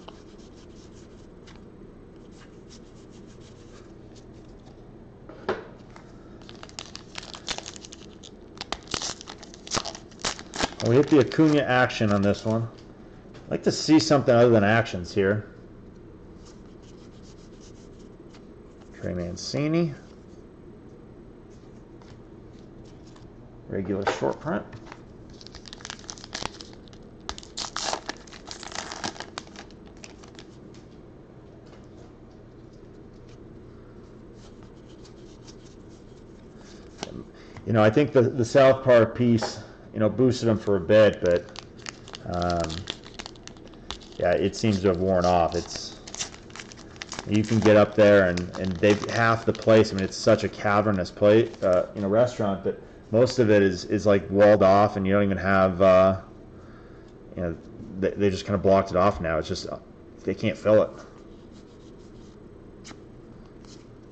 We hit the Acuna action on this one. I'd like to see something other than actions here. Trey Mancini. Regular short print. You know, I think the South Park piece, you know, boosted them for a bit, but yeah, it seems to have worn off. You can get up there and they've half the place. I mean, it's such a cavernous place, you know, restaurant, but most of it is like walled off, and you don't even have, you know, they just kind of blocked it off now. It's just, they can't fill it.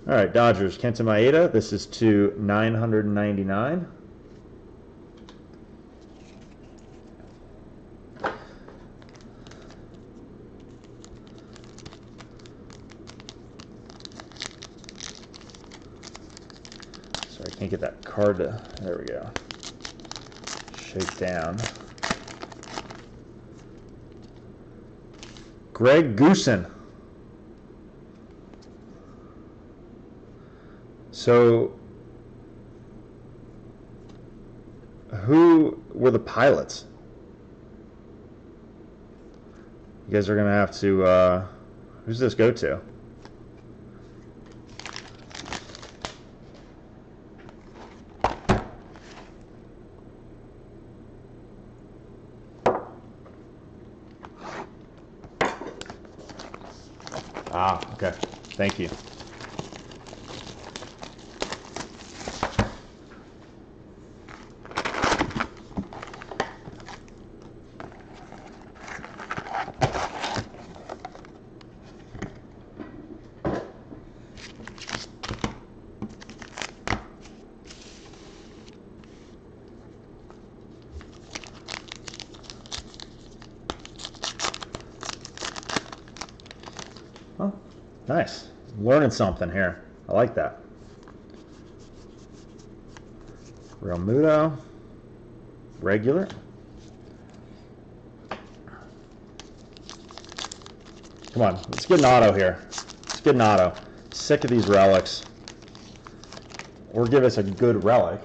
All right, Dodgers, Kenta Maeda. This is to 999. Sorry, I can't get that card to, there we go. Shake down. Greg Goosen. So, who were the pilots? You guys are going to have to, who's this go to? Ah, okay. Thank you. Oh, nice. Learning something here. I like that. Realmuto. Regular. Come on, let's get an auto here. Let's get an auto. Sick of these relics. Or give us a good relic.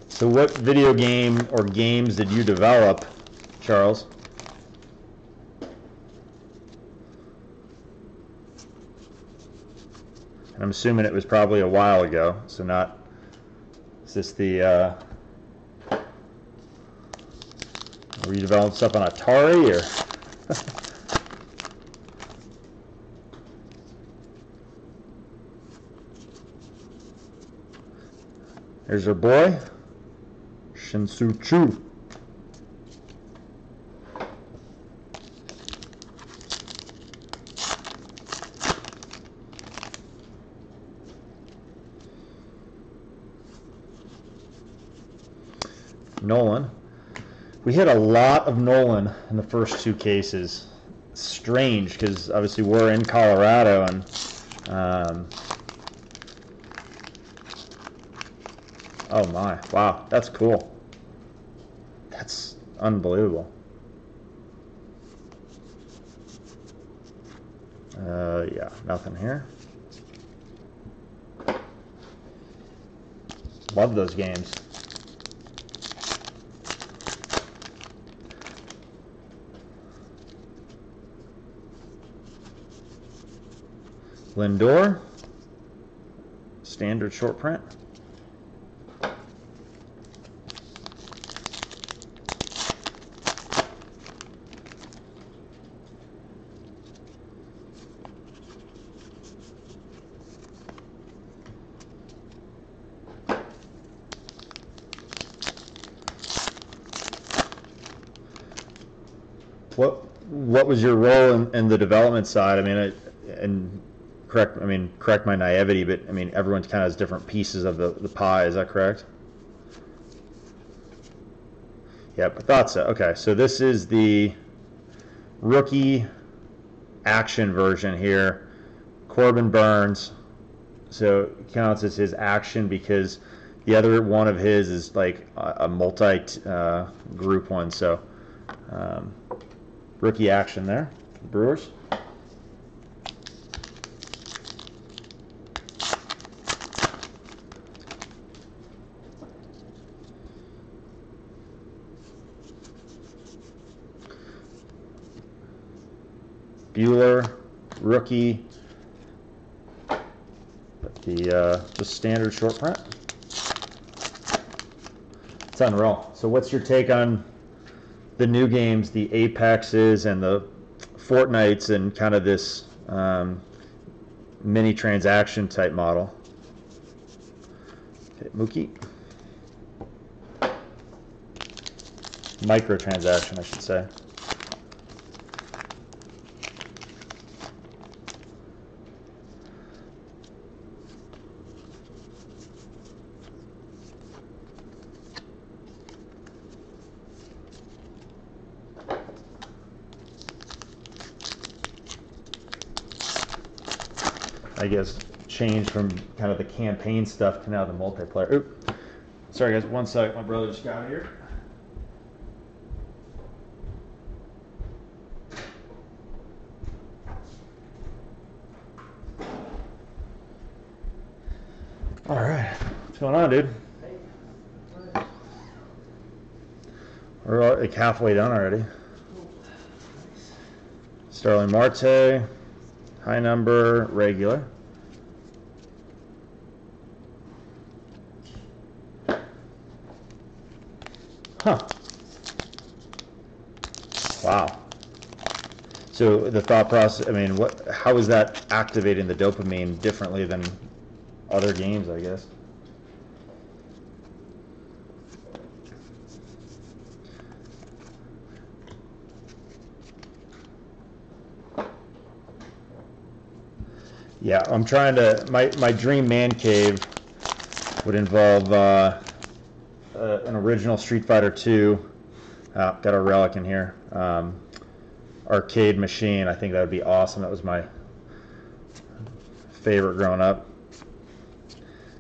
So what video game or games did you develop, Charles? And I'm assuming it was probably a while ago, so not, is this the Were you developing stuff on Atari or? Here's our boy, Shin-Soo Choo. Nolan. We hit a lot of Nolan in the first two cases. Strange, because obviously we're in Colorado, and oh my, wow, that's cool. That's unbelievable. Yeah, nothing here. Love those games. Lindor, standard short print. What was your role in the development side? I mean, correct my naivety, but I mean, everyone kind of has different pieces of the pie. Is that correct? Yep, I thought so. Okay, so this is the rookie action version here. Corbin Burns. So it counts as his action because the other one of his is like a multi-group one. So rookie action there, Brewers. Bueller, rookie, the standard short print. It's unreal. So what's your take on the new games, the Apexes and the Fortnites, and kind of this mini transaction type model? Okay, Mookie. Microtransaction, I should say. I guess changed from kind of the campaign stuff to now the multiplayer. Oop. Sorry guys, one sec. My brother just got here. All right, what's going on, dude? We're like halfway done already. Starling Marte, high number, regular. Huh. Wow. So the thought process, I mean, how is that activating the dopamine differently than other games, I guess? Yeah, I'm trying to, my dream man cave would involve an original Street Fighter 2. Got a relic in here. Arcade machine. I think that would be awesome. That was my favorite growing up.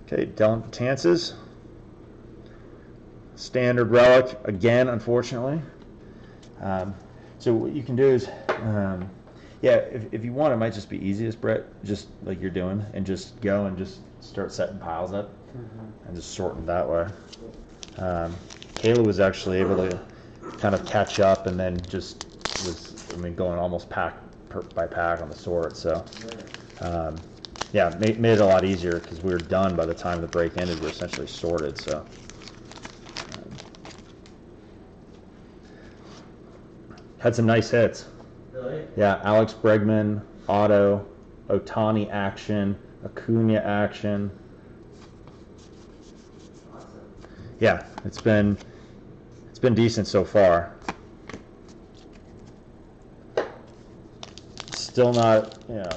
Okay, Dellin Betances. Standard relic again, unfortunately. So what you can do is, yeah, if you want, it might just be easiest, Brett, just like you're doing, and just go and just start setting piles up and just sorting that way. Kayla was actually able to kind of catch up and then just was, I mean, going almost pack by pack on the sort. So, yeah, made it a lot easier because we were done by the time the break ended. We were essentially sorted. So, Had some nice hits. Really? Yeah, Alex Bregman, auto, Ohtani action, Acuna action. Awesome. Yeah, it's been decent so far. Still not, you know,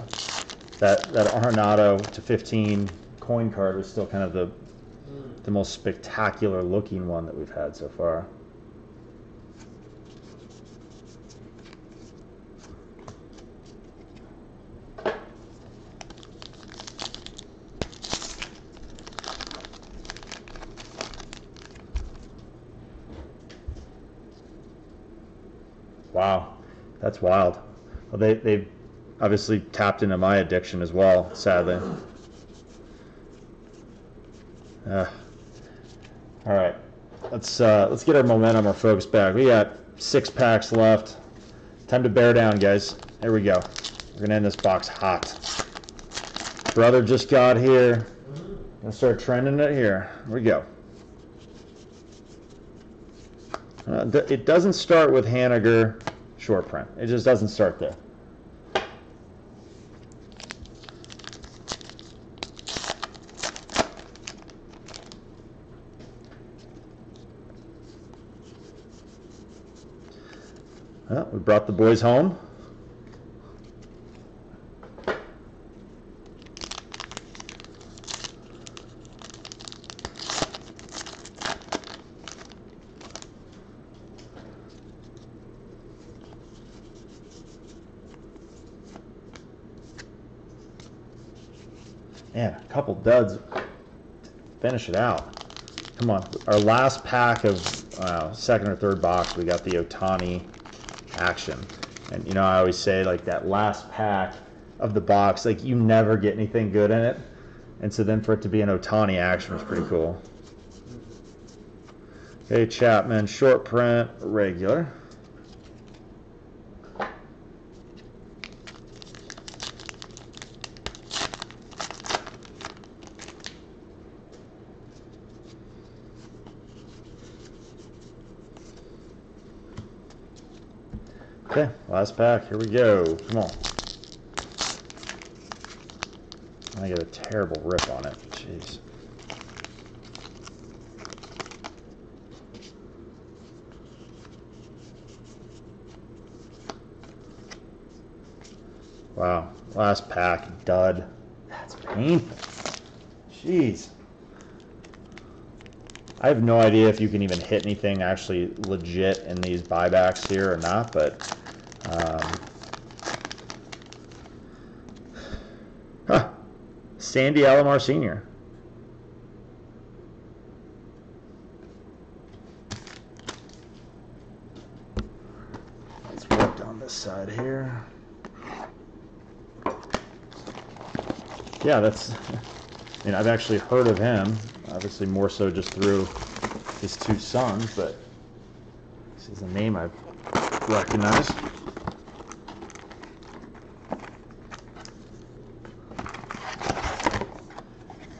that Arenado /15 coin card was still kind of the most spectacular looking one that we've had so far. Wow, that's wild. Well, they obviously tapped into my addiction as well, sadly. All right, let's get our momentum, our focus back. We got 6 packs left. Time to bear down, guys. Here we go. We're gonna end this box hot. Brother just got here. Gonna start trending it here. Here we go. It doesn't start with Haniger short print. It just doesn't start there. Well, we brought the boys home. Man, a couple duds. Finish it out. Come on. Our last pack of second or third box, we got the Ohtani action. And, you know, I always say, like, that last pack of the box, like, you never get anything good in it. And so then for it to be an Ohtani action was pretty cool. Okay, Chapman, short print, regular. Okay, last pack. Here we go. Come on. I get a terrible rip on it. Jeez. Wow. Last pack. Dud. That's painful. Jeez. I have no idea if you can even hit anything actually legit in these buybacks here or not, but Sandy Alomar Sr. Let's work on this side here. Yeah, that's, I mean, I've actually heard of him, obviously more so just through his 2 sons, but this is a name I've recognized.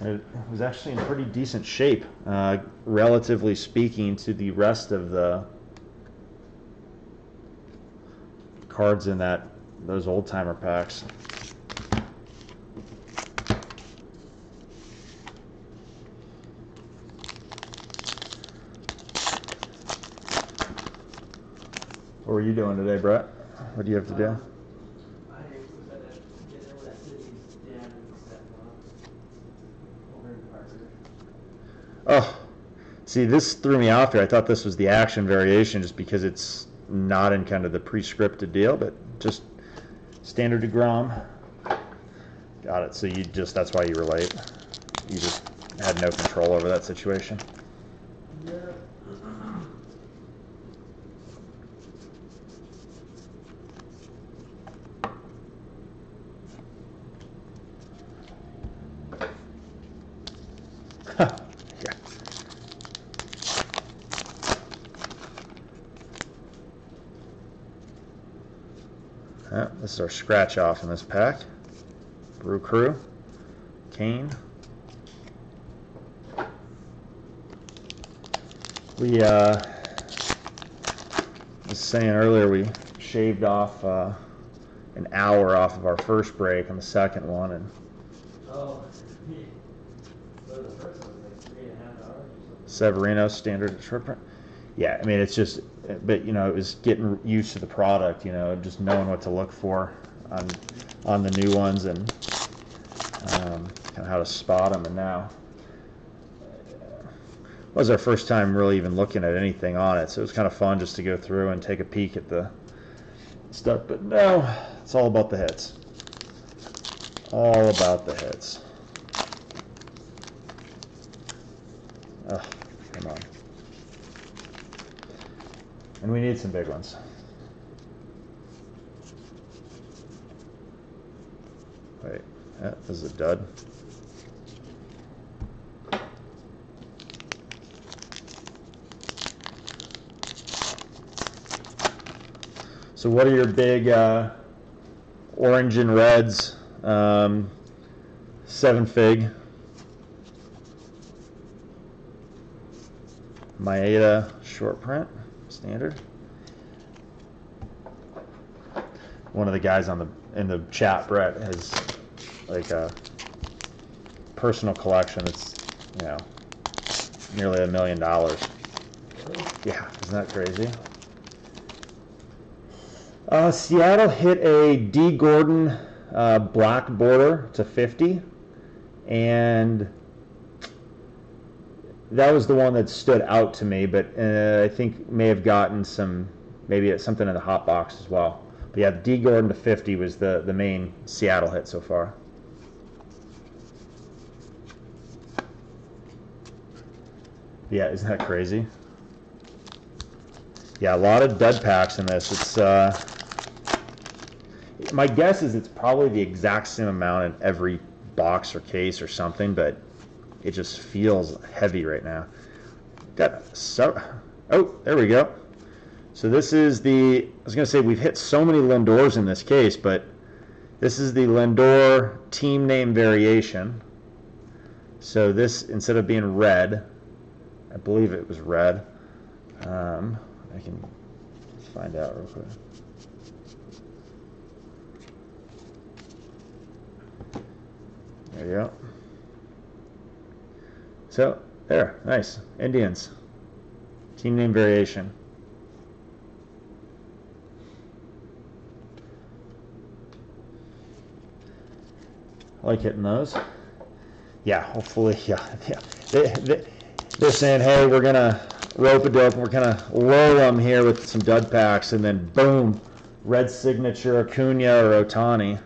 It was actually in pretty decent shape, relatively speaking, to the rest of the cards in those old timer packs. What were you doing today, Brett? What do you have to do? Oh, see, this threw me off here. I thought this was the action variation just because it's not in kind of the pre-scripted deal, but just standard DeGrom. Got it. So that's why you were late. You just had no control over that situation. Yeah. This is our scratch off in this pack. Brew Crew, Kane. We was saying earlier we shaved off an hour off of our first break on the second one, and Oh, so the first one was like 3.5 hours or something. Severino standard short print. Yeah, I mean it's just, but you know, it was getting used to the product, you know, just knowing what to look for on the new ones, and kind of how to spot them. And now it was our first time really even looking at anything on it, so it was kind of fun just to go through and take a peek at the stuff. But now it's all about the hits. All about the hits. Oh, come on. And we need some big ones. Wait, that is a dud. So what are your big orange and reds? 7 fig. Maeda short print, standard. One of the guys in the chat, Brett, has like a personal collection that's, you know, nearly $1 million. Yeah, isn't that crazy? Seattle hit a D. Gordon black border to 50, and that was the one that stood out to me, but I think may have gotten maybe something in the hot box as well. But yeah, D. Gordon to 50 was the main Seattle hit so far. Yeah, isn't that crazy? Yeah, a lot of dud packs in this. It's my guess is it's probably the exact same amount in every box or case or something, but it just feels heavy right now. Oh, there we go. So this is I was going to say we've hit so many Lindors in this case, but this is the Lindor team name variation. So this, instead of being red, I believe it was red. I can find out real quick. There you go. So, there, nice. Indians. Team name variation. I like hitting those. Yeah, hopefully, yeah. They're saying, hey, we're going to rope-a-dope, and we're going to lull them here with some dud packs, and then boom, red signature Acuna or Ohtani.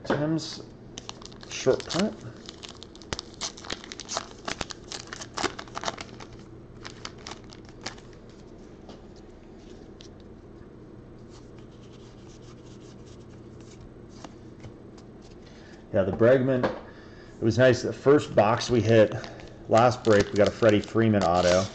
Tim's short print. Yeah, the Bregman, it was nice. The first box we hit last break, we got a Freddie Freeman auto,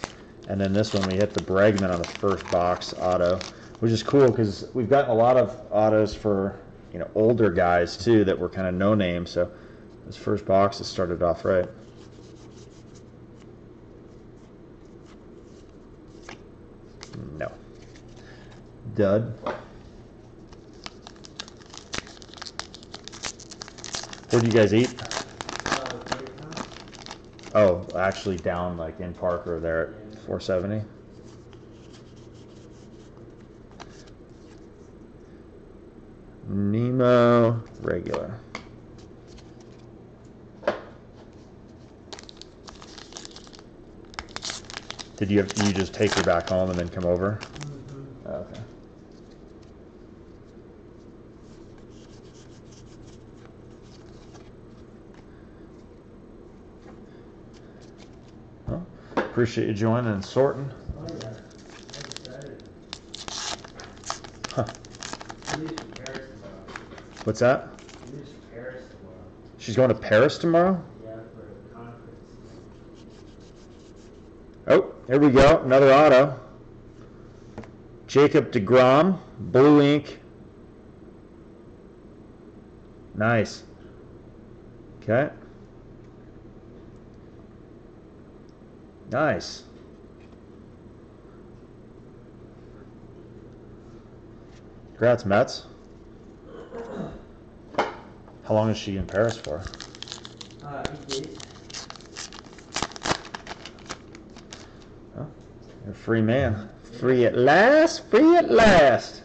and then this one we hit the Bregman on the first box auto, which is cool because we've gotten a lot of autos for, you know, older guys too that were kind of no name. So this first box has started off right. No. Dud. What did you guys eat? Oh, actually down like in Parker there at 470. Nemo regular. Did you just take her back home and then come over? Mm-hmm. Oh, okay. Well, appreciate you joining and sorting. Oh yeah, I'm excited. Huh. We leave for Paris tomorrow. What's that? We leave for Paris tomorrow. She's going to Paris tomorrow? Yeah, for a conference. Oh, here we go. Another auto. Jacob deGrom, blue ink. Nice. Okay. Nice. Congrats, Mets. How long is she in Paris for? 8 days. Oh, you're a free man. Free at last. Free at last.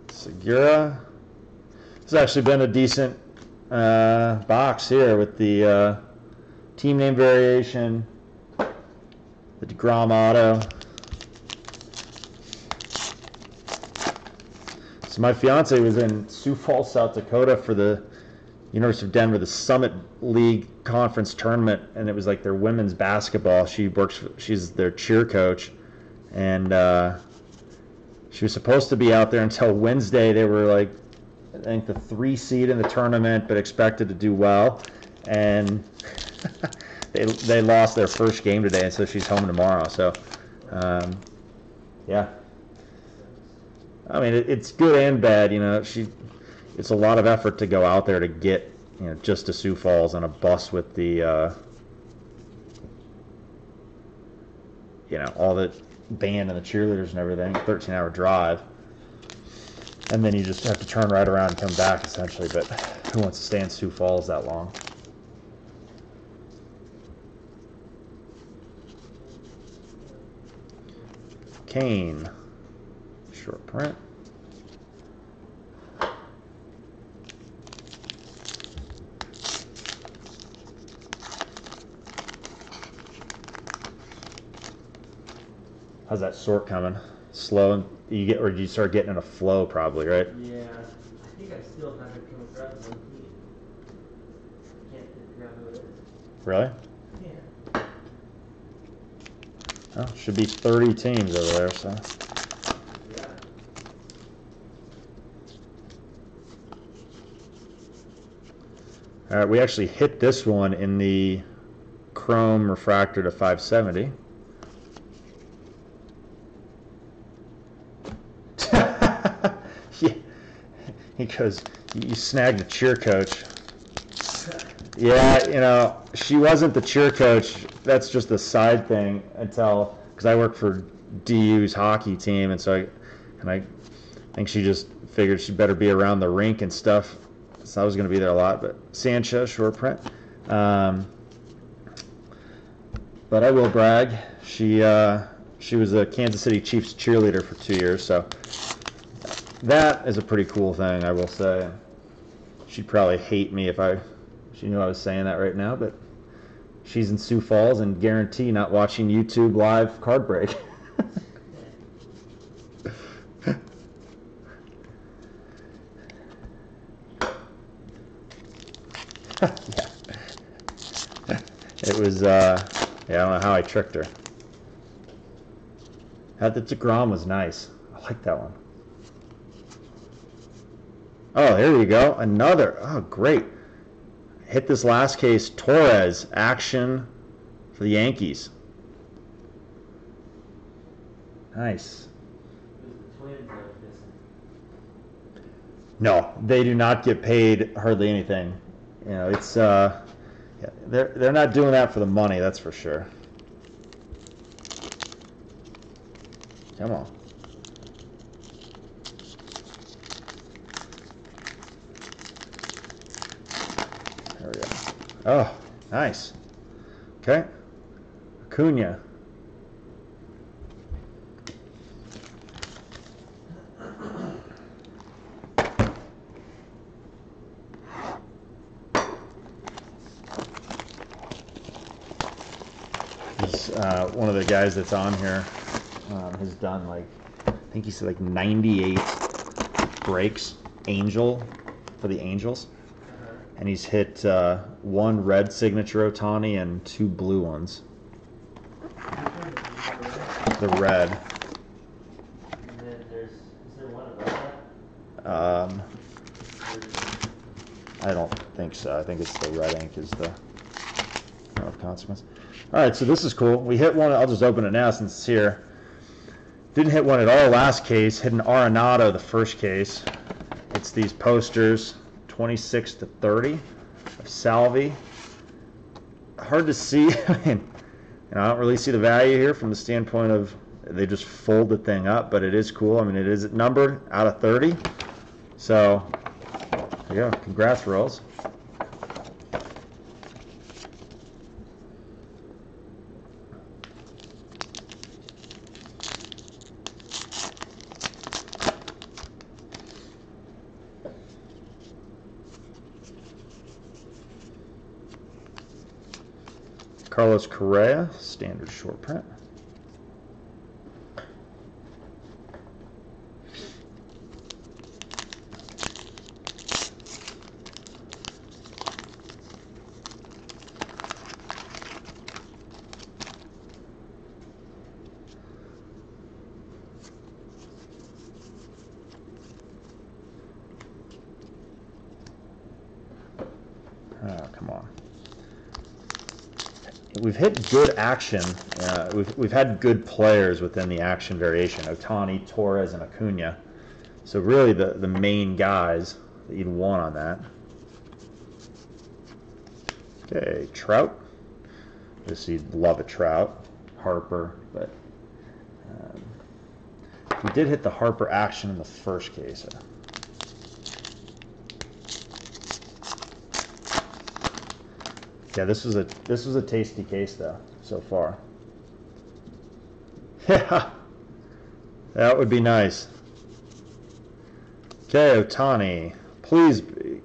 Segura. It's actually been a decent box here with the team name variation, the DeGrom auto. So my fiance was in Sioux Falls, South Dakota for the University of Denver, the Summit League Conference tournament, and it was like their women's basketball. She's their cheer coach, and she was supposed to be out there until Wednesday. They were like, I think, the 3 seed in the tournament, but expected to do well, and they lost their first game today, and so she's home tomorrow. So, yeah. I mean, it's good and bad. You know, it's a lot of effort to go out there to get, you know, just to Sioux Falls on a bus with the, you know, all the band and the cheerleaders and everything. 13-hour drive, and then you just have to turn right around and come back essentially. But who wants to stay in Sioux Falls that long? Kane. Short print. How's that sort coming? Slow, and you start getting in a flow probably, right? Yeah, I think I still haven't come across one team. Can't figure out who it is. Really? Yeah. Oh, should be 30 teams over there, so. Yeah. All right, we actually hit this one in the Chrome refractor to 570. Yeah. He goes, you snagged the cheer coach. Yeah, you know, she wasn't the cheer coach. That's just a side thing until, because I work for DU's hockey team, and so I think she just figured she better be around the rink and stuff. So I was going to be there a lot, but Sanchez, short print. But I will brag. She was a Kansas City Chiefs cheerleader for 2 years, so that is a pretty cool thing, I will say. She'd probably hate me if she knew I was saying that right now, but she's in Sioux Falls and guarantee not watching YouTube live card break. Yeah. It was, yeah, I don't know how I tricked her. The DeGrom was nice. I like that one. Oh, there you go. Another. Oh, great. Hit this last case. Torres, action for the Yankees. Nice. The Twins are missing. No, they do not get paid hardly anything. You know, it's yeah, they're not doing that for the money, that's for sure. Come on. There we go. Oh, nice. Okay. Acuna. He's one of the guys that's on here has done like, I think he said like 98 breaks, Angel, for the Angels. And he's hit 1 red signature Ohtani and 2 blue ones. The red. And then is there one above that? I don't think so. I think it's the red ink is the of consequence. All right, so this is cool. We hit one. I'll just open it now since it's here. Didn't hit one at all last case. Hit an Arenado the first case. It's these posters. 26/30 of Salvi. Hard to see. I mean, I don't really see the value here from the standpoint of they just fold the thing up, but it is cool. I mean, it is numbered out of 30. So, there you go. Congrats, Rolls. Carlos Correa, standard short print. Oh, come on. We've hit good action. We've had good players within the action variation. Ohtani, Torres, and Acuna. So really the main guys that you'd want on that. Okay, Trout. Just you'd love a Trout. Harper, but we did hit the Harper action in the first case. Yeah, this was a tasty case though so far. Yeah, that would be nice. Okay, Ohtani, please.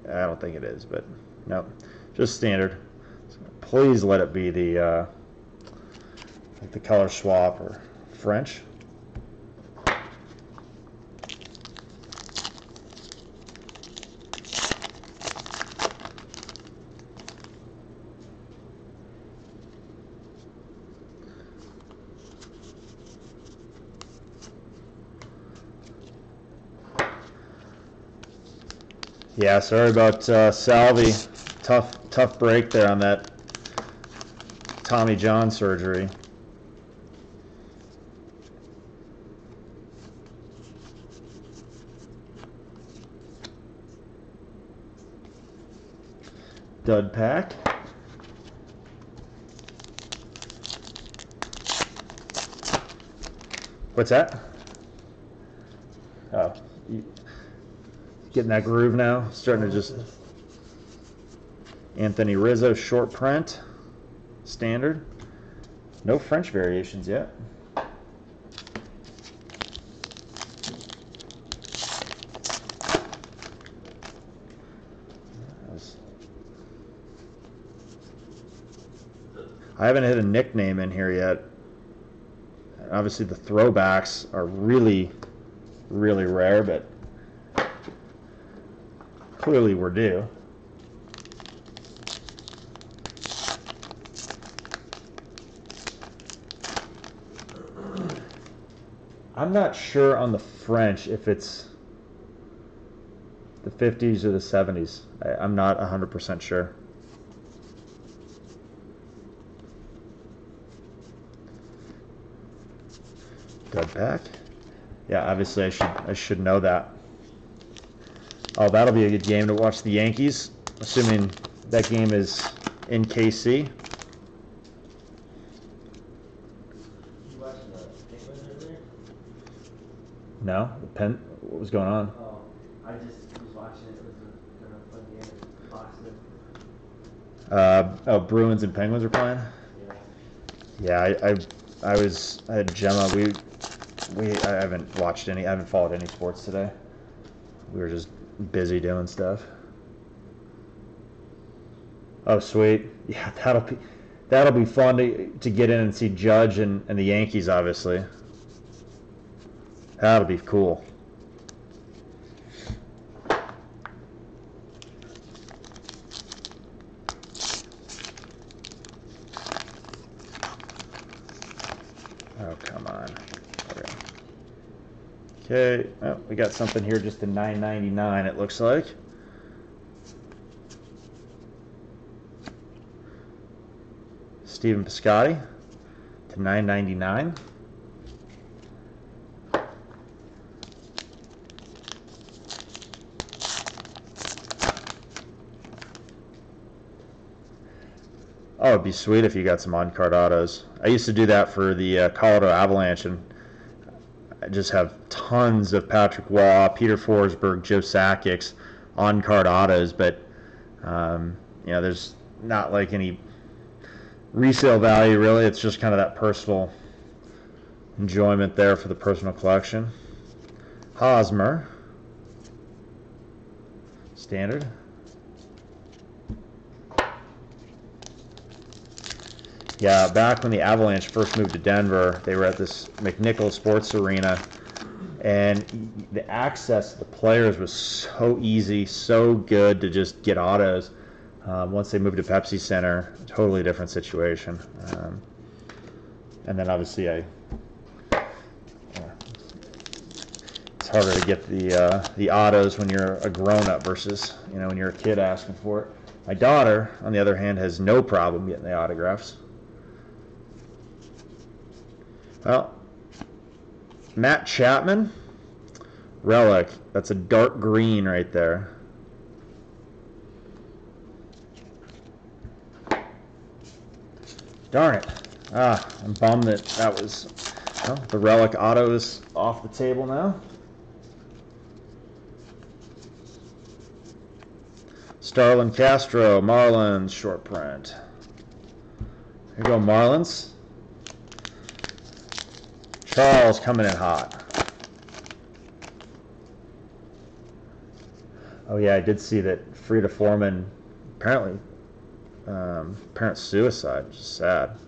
I don't think it is, but no, just standard. Please let it be the like the color swap or French. Yeah, sorry about Salvi. Tough break there on that Tommy John surgery. Dud pack. What's that? Oh. Getting that groove now, starting to just. Anthony Rizzo short print, standard. No French variations yet. I haven't hit a nickname in here yet. Obviously the throwbacks are really, really rare, but clearly we're due. I'm not sure on the French if it's the 50s or the 70s. I'm not 100% sure. Dud pack. Yeah, obviously I should know that. Oh, that'll be a good game to watch the Yankees, assuming that game is in KC. You watching the Penguins earlier? No? What was going on? Oh, I just was watching it. It was a kind of fun game. Boston. Bruins and Penguins are playing? Yeah. Yeah, I had Gemma. I haven't watched I haven't followed any sports today. We were just busy doing stuff. Oh, sweet. Yeah, that'll be fun to get in and see Judge and the Yankees, obviously. That'll be cool. Oh, come on. Okay, oh, we got something here just to $9.99 it looks like. Stephen Piscotty to $9.99. Oh, it'd be sweet if you got some on-card autos. I used to do that for the Colorado Avalanche, and I just have tons of Patrick Waugh, Peter Forsberg, Joe Sakic's on-card autos, but you know, there's not like any resale value really. It's just kind of that personal enjoyment there for the personal collection. Hosmer, standard. Yeah, back when the Avalanche first moved to Denver, they were at this McNichols Sports Arena, and the access to the players was so easy, so good to just get autos. Once they moved to Pepsi Center, totally different situation. And then obviously it's harder to get the autos when you're a grown-up versus, you know, when you're a kid asking for it. My daughter, on the other hand, has no problem getting the autographs. Well, Matt Chapman, relic. That's a dark green right there. Darn it. I'm bummed that was, well, the relic auto is off the table now. Starlin Castro, Marlins, short print. Here you go, Marlins. Charles coming in hot. Oh yeah, I did see that Frida Foreman apparently apparent suicide, which is sad.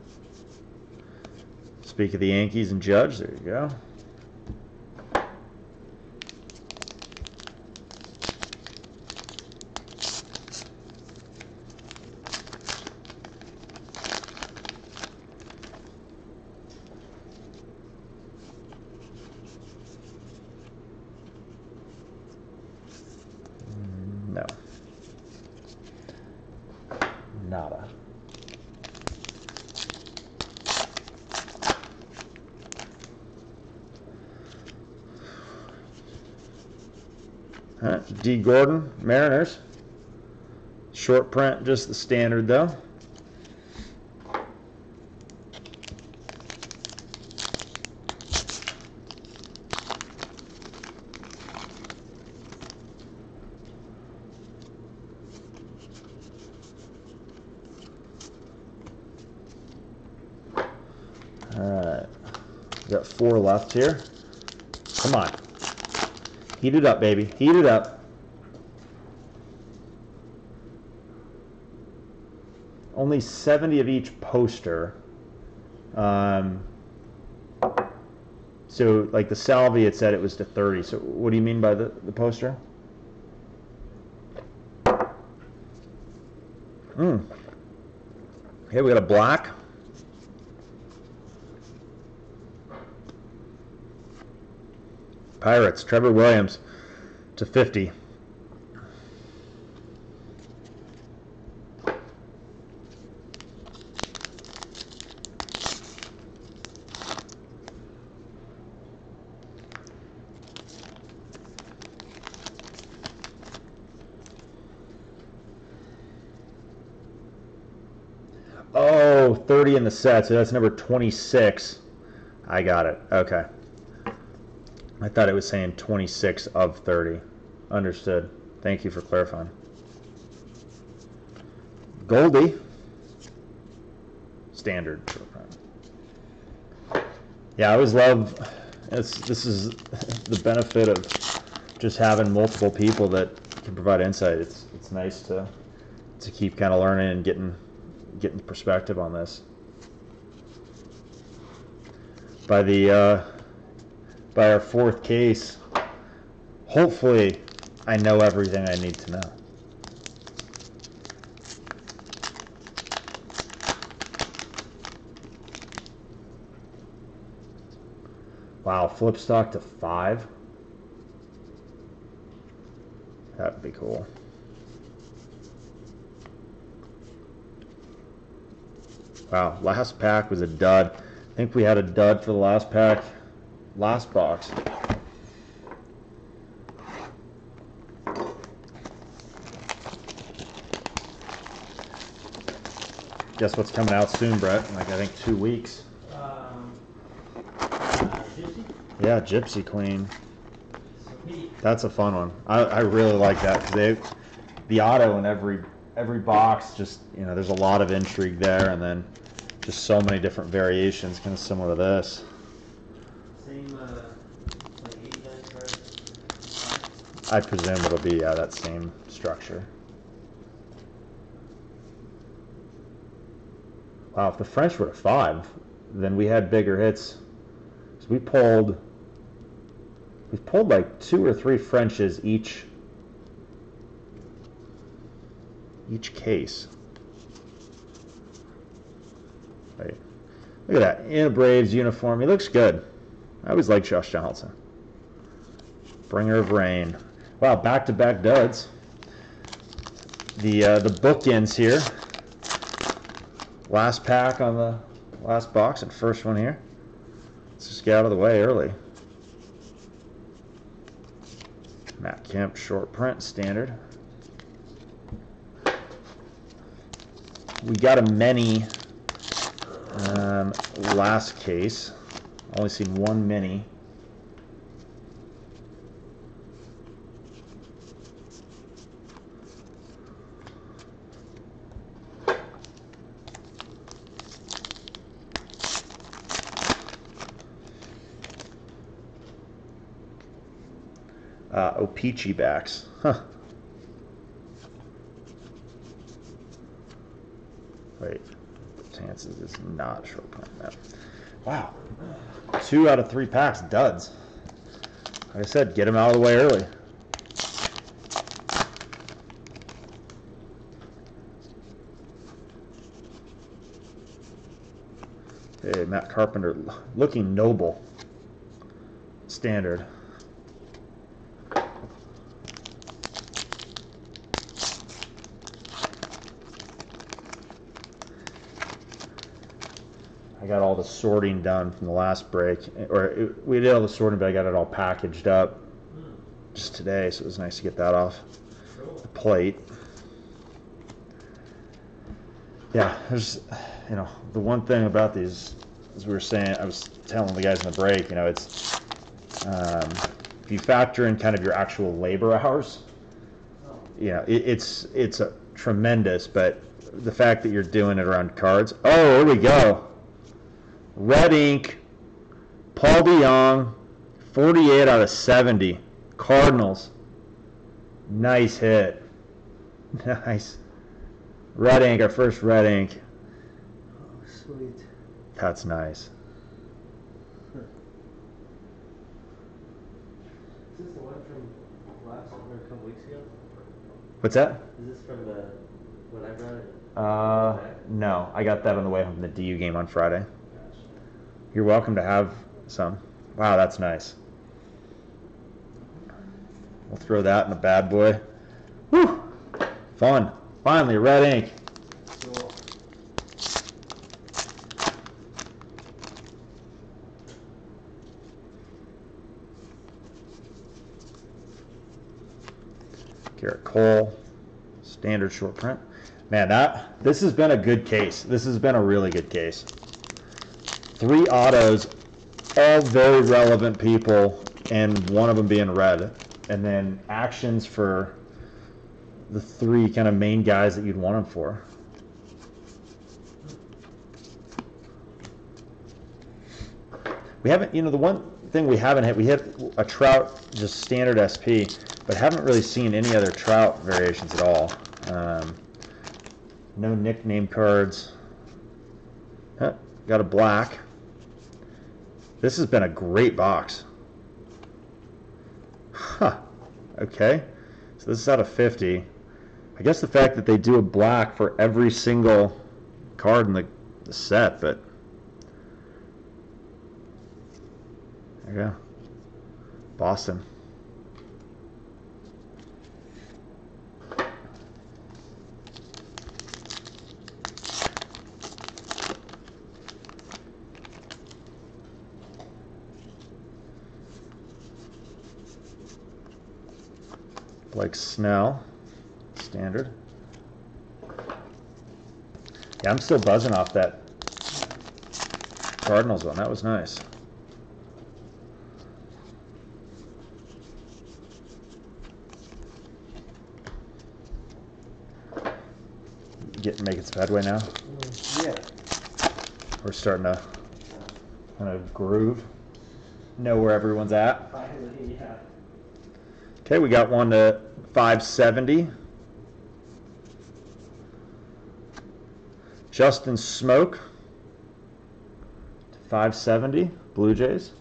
Speak of the Yankees and Judge, there you go. No. Nada. All right, D. Gordon, Mariners. Short print, just the standard though. Alright, we got 4 left here. Come on. Heat it up, baby. Heat it up. Only 70 of each poster. So, like the Salvi, it said it was to 30. So, what do you mean by the poster? Okay, we got a black. Pirates, Trevor Williams to 50. Oh, 30 in the set, so that's number 26. I got it. Okay. I thought it was saying 26 of 30. Understood. Thank you for clarifying. Goldie. Standard. Yeah, I always love, this is the benefit of just having multiple people that can provide insight. It's nice to keep kind of learning and getting perspective on this. By our 4th case, hopefully I know everything I need to know. Wow, flip stock to 5. That would be cool. Wow, last pack was a dud. I think we had a dud for the last pack. Last box. Guess what's coming out soon, Brett? Like, I think 2 weeks. Gypsy? Yeah, Gypsy Queen. Sweet. That's a fun one. I really like that because the auto in every box, just, you know, there's a lot of intrigue there, and then just so many different variations, kind of similar to this. Same, like 89 cards. I presume it'll be, yeah, that same structure. Wow, if the French were at 5, then we had bigger hits. So we've pulled like 2 or 3 Frenches each case. Right. Look at that, in a Braves uniform. He looks good. I always like Josh Donaldson. Bringer of rain. Wow, back-to-back duds. The bookends here. Last pack on the last box and first one here. Let's just get out of the way early. Matt Kemp, short print, standard. We got a mini last case. Only seen one mini. O-Pee-Chee backs. Huh. Wait. Chances is not short print. No. Wow. 2 out of 3 packs, duds. Like I said, get them out of the way early. Hey, Matt Carpenter looking noble. Standard. I got all the sorting done from the last break, we did all the sorting, but I got it all packaged up just today, so it was nice to get that off the plate. Yeah, there's, you know, the one thing about these, as we were saying, I was telling the guys in the break, you know, it's if you factor in kind of your actual labor hours, you know, it's a tremendous, but the fact that you're doing it around cards. Oh, here we go. Red ink, Paul DeJong, 48 out of 70. Cardinals. Nice hit. Nice. Red ink, our first red ink. Oh, sweet. That's nice. Is this the one from last or a couple weeks ago? What's that? Is this from the when I brought it? No. I got that on the way home from the DU game on Friday. Gosh. You're welcome to have some. Wow, that's nice. We'll throw that in the bad boy. Whew! Fun. Finally, red ink. Cool. Garrett Cole, standard short print. Man, this has been a good case. This has been a really good case. 3 autos, all very relevant people, and one of them being red. And then actions for the 3 kind of main guys that you'd want them for. We haven't, you know, the one thing we haven't hit, we hit a Trout, just standard SP, but haven't really seen any other Trout variations at all. No nickname cards. Huh, got a black. This has been a great box. Huh. Okay. So this is out of 50. I guess the fact that they do a black for every single card in the set, but there you go. Boston. Blake Snell, standard. Yeah, I'm still buzzing off that Cardinals one. That was nice. Making some headway now. Yeah. We're starting to kind of groove. Know where everyone's at. Finally, yeah. Okay, we got one to 570. Justin Smoke to 570. Blue Jays.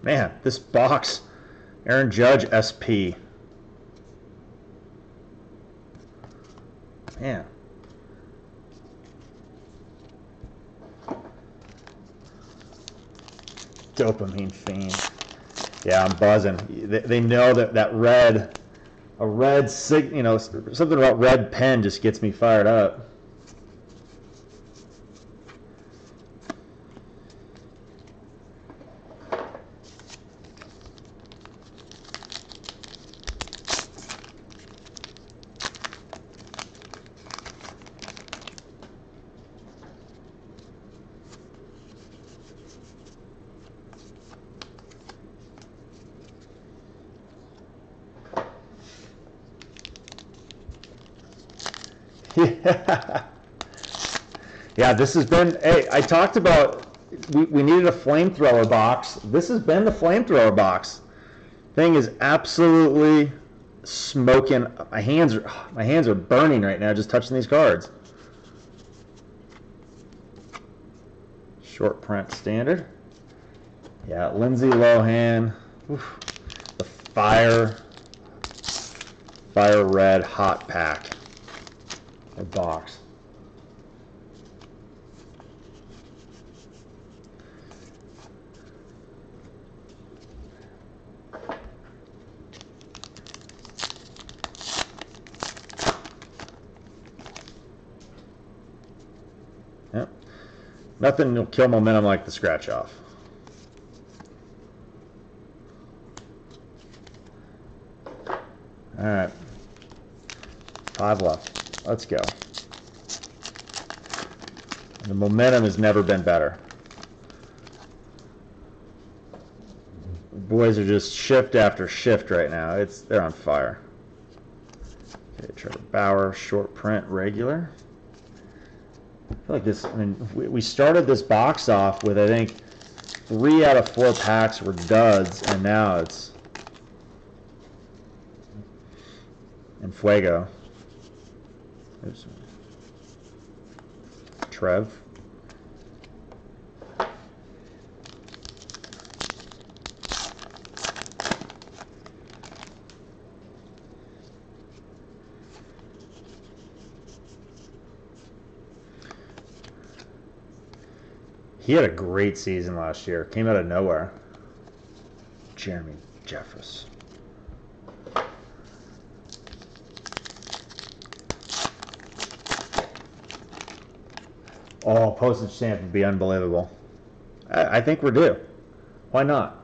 Man, this box, Aaron Judge SP. Man. Dopamine fiend. Yeah, I'm buzzing. They know that red, something about red pen just gets me fired up. Yeah. Yeah, this has been, hey, I talked about, we needed a flamethrower box. This has been the flamethrower box. Thing is absolutely smoking. My hands are burning right now just touching these cards. Short print standard. Yeah, Lindsay Lohan. Oof. The fire red hot pack. A box. Yep. Nothing will kill momentum like the scratch off. All right. 5 left. Let's go. The momentum has never been better. The boys are just shift after shift right now. They're on fire. Okay, Trevor Bauer, short print, regular. I feel like this, I mean, we started this box off with, I think, 3 out of 4 packs were duds, and now it's in Fuego. Oops. Trev. He had a great season last year. Came out of nowhere. Jeremy Jeffress. Oh, postage stamp would be unbelievable. I think we're due. Why not?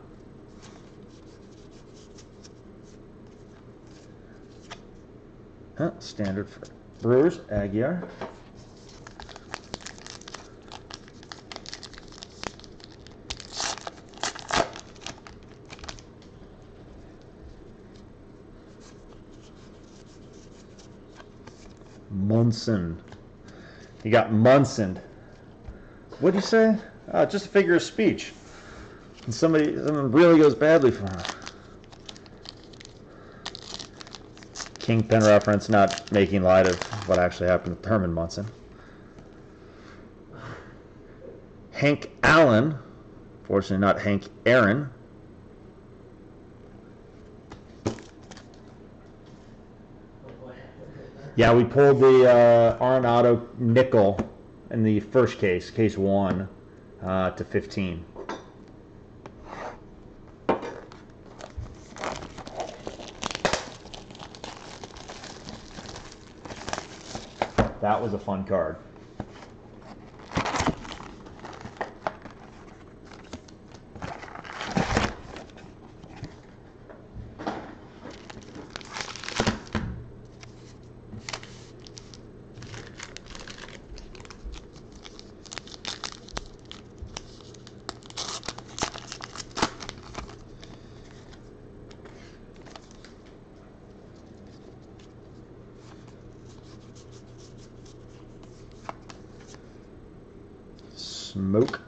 Huh, standard for Brewers, Aguirre. Munson. You got Munson. What do you say? Just a figure of speech. And someone really goes badly for him. Kingpin reference, not making light of what actually happened to Herman Munson. Hank Allen. Fortunately, not Hank Aaron. Yeah, we pulled the Arenado nickel in the first case, case 1, to 15. That was a fun card. Smoke.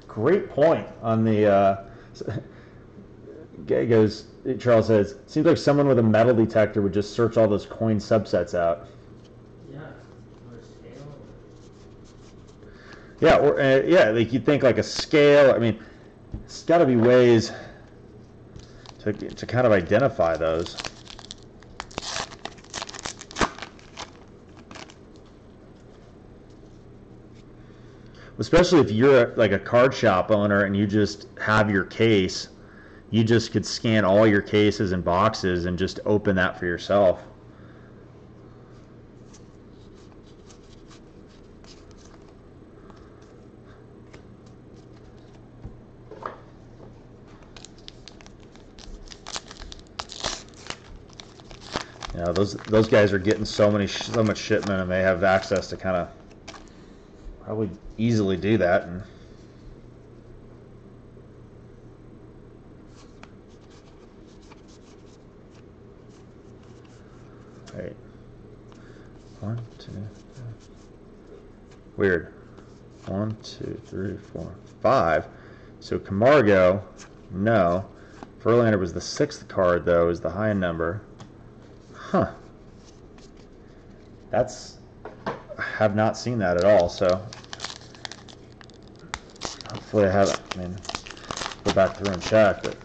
Great point on the guy goes, Charles says, seems like someone with a metal detector would just search all those coin subsets out. Yeah, or scale. Yeah, or yeah, like you'd think like a scale. I mean, it's got to be ways to kind of identify those. Especially if you're like a card shop owner and you just have your case, you just could scan all your cases and boxes and just open that for yourself. You know, those guys are getting so much shipment, and they have access to kind of probably easily do that. And right, 1, 2, 3. Weird. 1, 2, 3, 4, 5. So Camargo, no. Verlander was the 6th card, though, is the high number. Huh. I have not seen that at all, so hopefully I haven't. I mean, go back through and check, but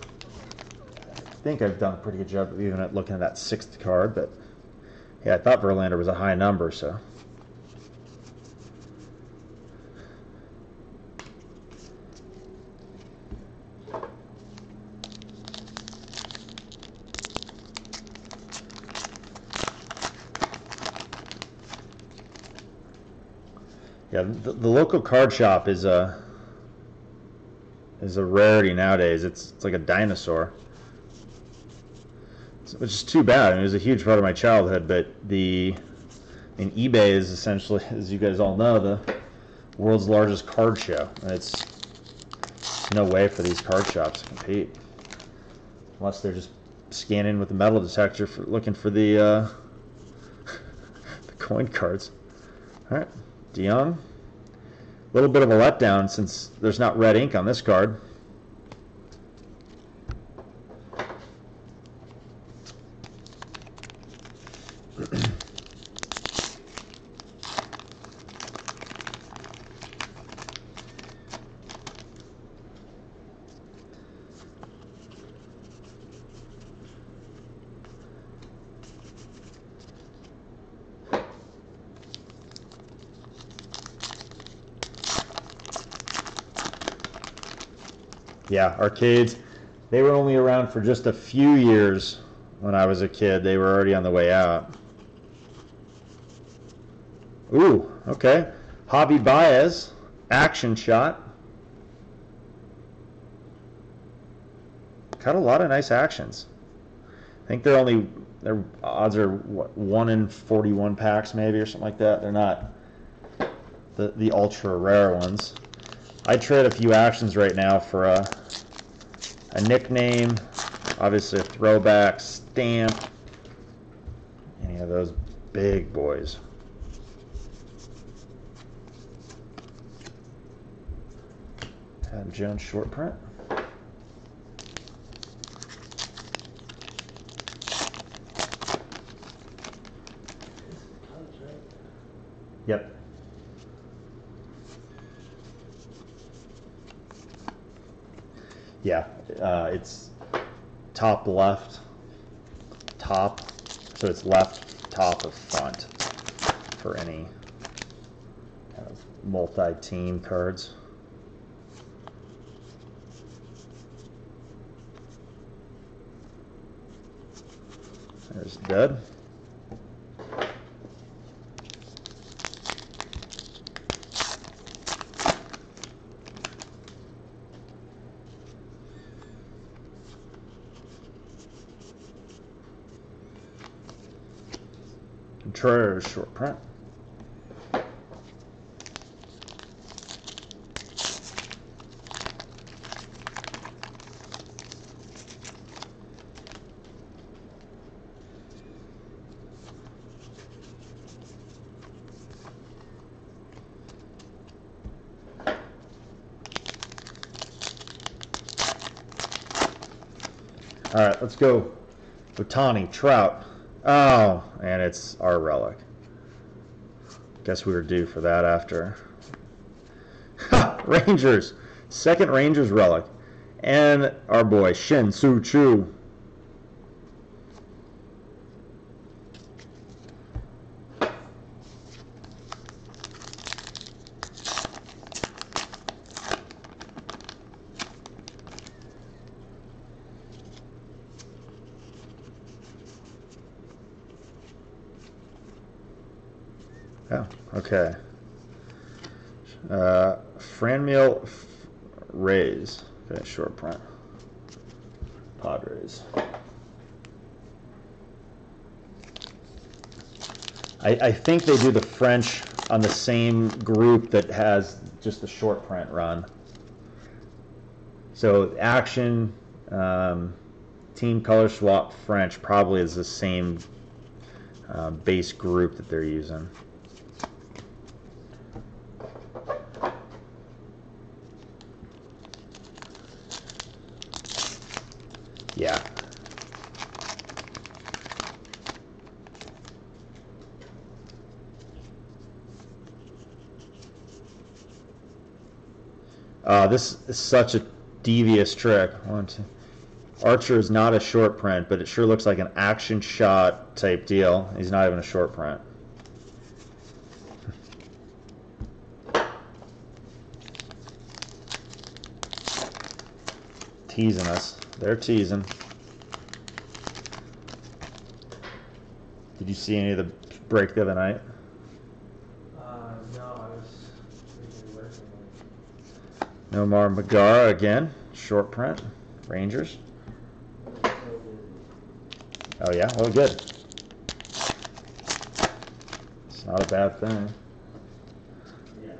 I think I've done a pretty good job of even at looking at that 6th card, but yeah, I thought Verlander was a high number, so. Yeah, the local card shop is a rarity nowadays. It's like a dinosaur, which is too bad. I mean, it was a huge part of my childhood, but eBay is essentially, as you guys all know, the world's largest card show, and it's no way for these card shops to compete unless they're just scanning with the metal detector for looking for the the coin cards. All right. DeYoung, a little bit of a letdown since there's not red ink on this card. Yeah, arcades, they were only around for just a few years when I was a kid. They were already on the way out. Ooh, okay. Javi Baez, action shot. Got a lot of nice actions. I think their odds are what, 1 in 41 packs maybe or something like that. They're not the ultra rare ones. I'd trade a few actions right now for a nickname, obviously a throwback, stamp, any of those big boys. Adam Jones short print. Yep. Yeah, it's top left, top, so it's left top of front for any kind of multi-team cards. There's dead. Contreras short print. All right, let's go. Ohtani, Trout. Oh, and it's our relic. Guess we were due for that after. Rangers. Second Rangers relic. And our boy, Shin-Soo Choo. Oh, okay. Franmil Rays. Okay, short print. Padres. I think they do the French on the same group that has just the short print run. So Action, Team Color Swap French probably is the same base group that they're using. Yeah. This is such a devious trick. One, two. Archer is not a short print, but it sure looks like an action shot type deal. He's not even a short print. Teasing us. They're teasing. Did you see any of the break the other night? No, I was busy working. Nomar Magara again, short print, Rangers. So busy. Oh yeah, well good. It's not a bad thing. Yeah.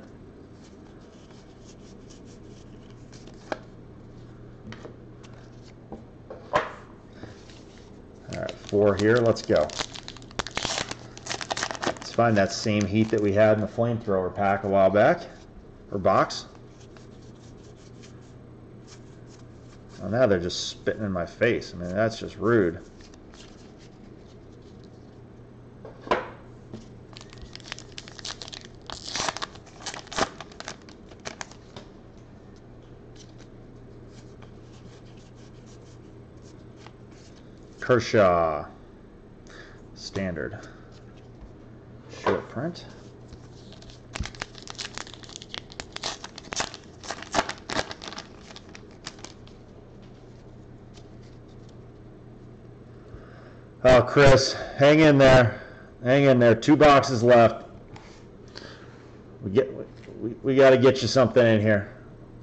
All right, 4 here, let's go. Let's find that same heat that we had in the flamethrower pack a while back, or box. Oh, now they're just spitting in my face. I mean, that's just rude. Kershaw, standard, short print. Oh, Chris, hang in there. Hang in there. 2 boxes left. We got to get you something in here.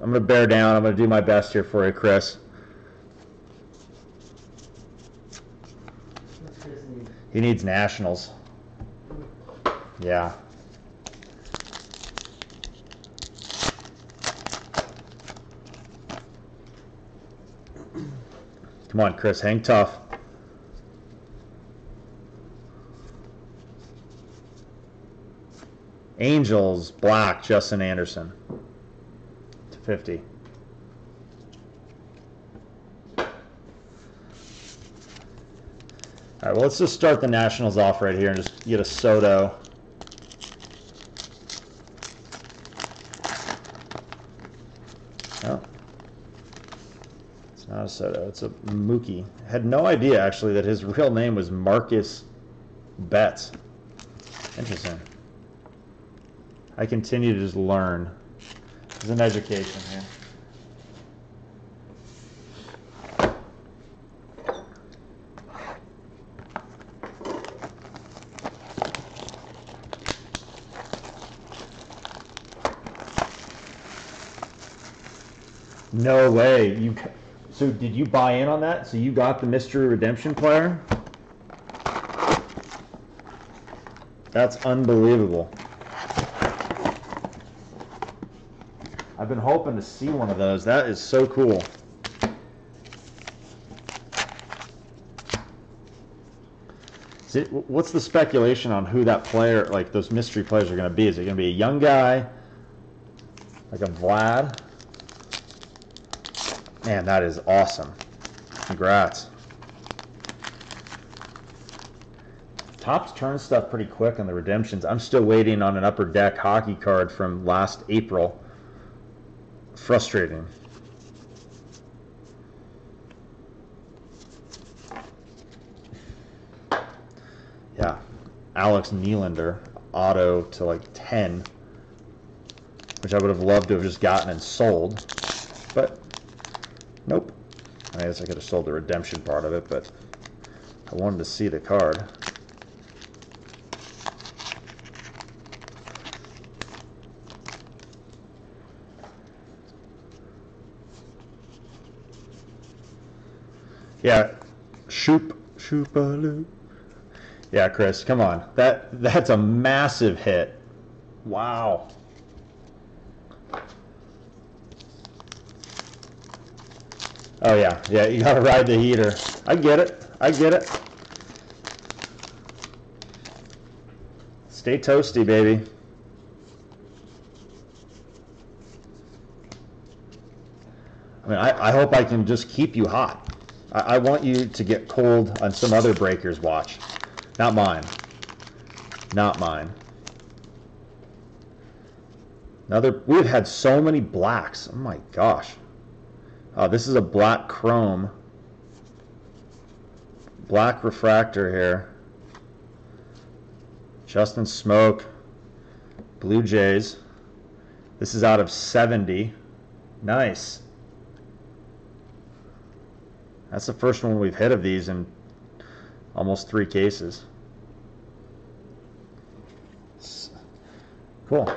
I'm going to bear down. I'm going to do my best here for you, Chris. What's Chris need? He needs Nationals. Yeah. Come on, Chris, hang tough. Angels, black, Justin Anderson. /50. All right, well, let's just start the Nationals off right here and just get a Soto. Oh, it's not a Soto, it's a Mookie. I had no idea, actually, that his real name was Marcus Betts. Interesting. I continue to just learn. It's an education here. No way. So did you buy in on that? So you got the mystery redemption player? That's unbelievable. I've been hoping to see one of those. That is so cool. What's the speculation on who that player, like those mystery players, are going to be? Is it going to be a young guy, like a Vlad? Man, that is awesome. Congrats. Topps turns stuff pretty quick on the redemptions. I'm still waiting on an Upper Deck hockey card from last April. Frustrating. Yeah. Alex Nylander, auto to like 10, which I would have loved to have just gotten and sold. But, nope. I guess I could have sold the redemption part of it, but I wanted to see the card. Yeah, Shoop-a-loop. Yeah, Chris, come on. That's a massive hit. Wow. Oh yeah, you gotta ride the heater. I get it. Stay toasty, baby. I mean, I hope I can just keep you hot. I want you to get cold on some other breaker's watch. Not mine. Not mine. We've had so many blacks. Oh my gosh. This is a black chrome. Black refractor here. Justin Smoke. Blue Jays. This is out of 70. Nice. That's the first one we've hit of these in almost 3 cases. Cool.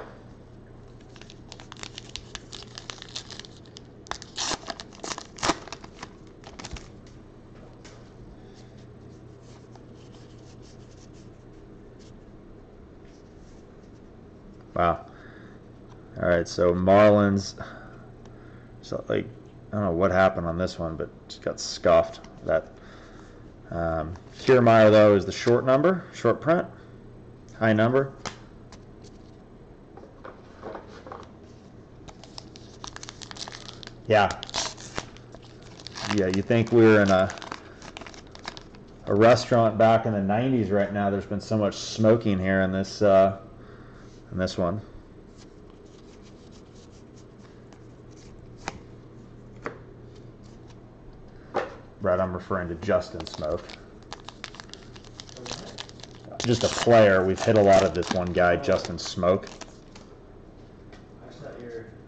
Wow. All right, so Marlins. So like, I don't know what happened on this one, but just got scuffed. That Kiermaier though is the short print, high number. Yeah. You think we're in a restaurant back in the 90s right now. There's been so much smoking here in this one. Right, I'm referring to Justin Smoke. Just a player. We've hit a lot of this one guy, Justin Smoke.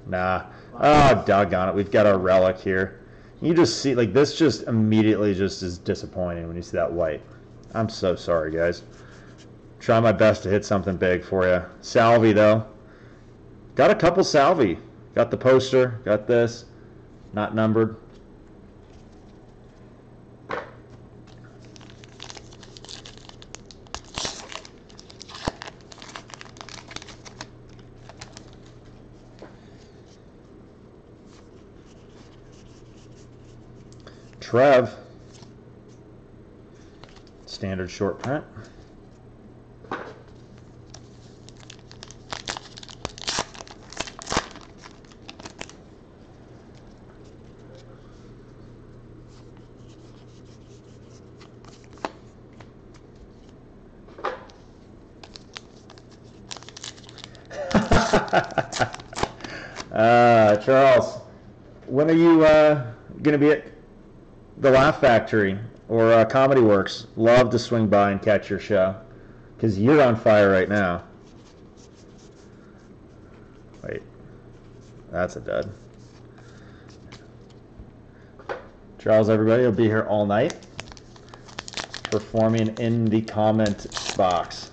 Nah. Oh, doggone it. We've got our relic here. You just see, like, this just immediately just is disappointing when you see that white. I'm so sorry, guys. Try my best to hit something big for you. Salvi, though. Got a couple Salvi. Got the poster. Got this. Not numbered. Trev, standard short print. Charles, when are you going to be at the Laugh Factory or Comedy Works? Love to swing by and catch your show, because you're on fire right now. Wait, that's a dud. Charles, everybody will be here all night, performing in the comment box.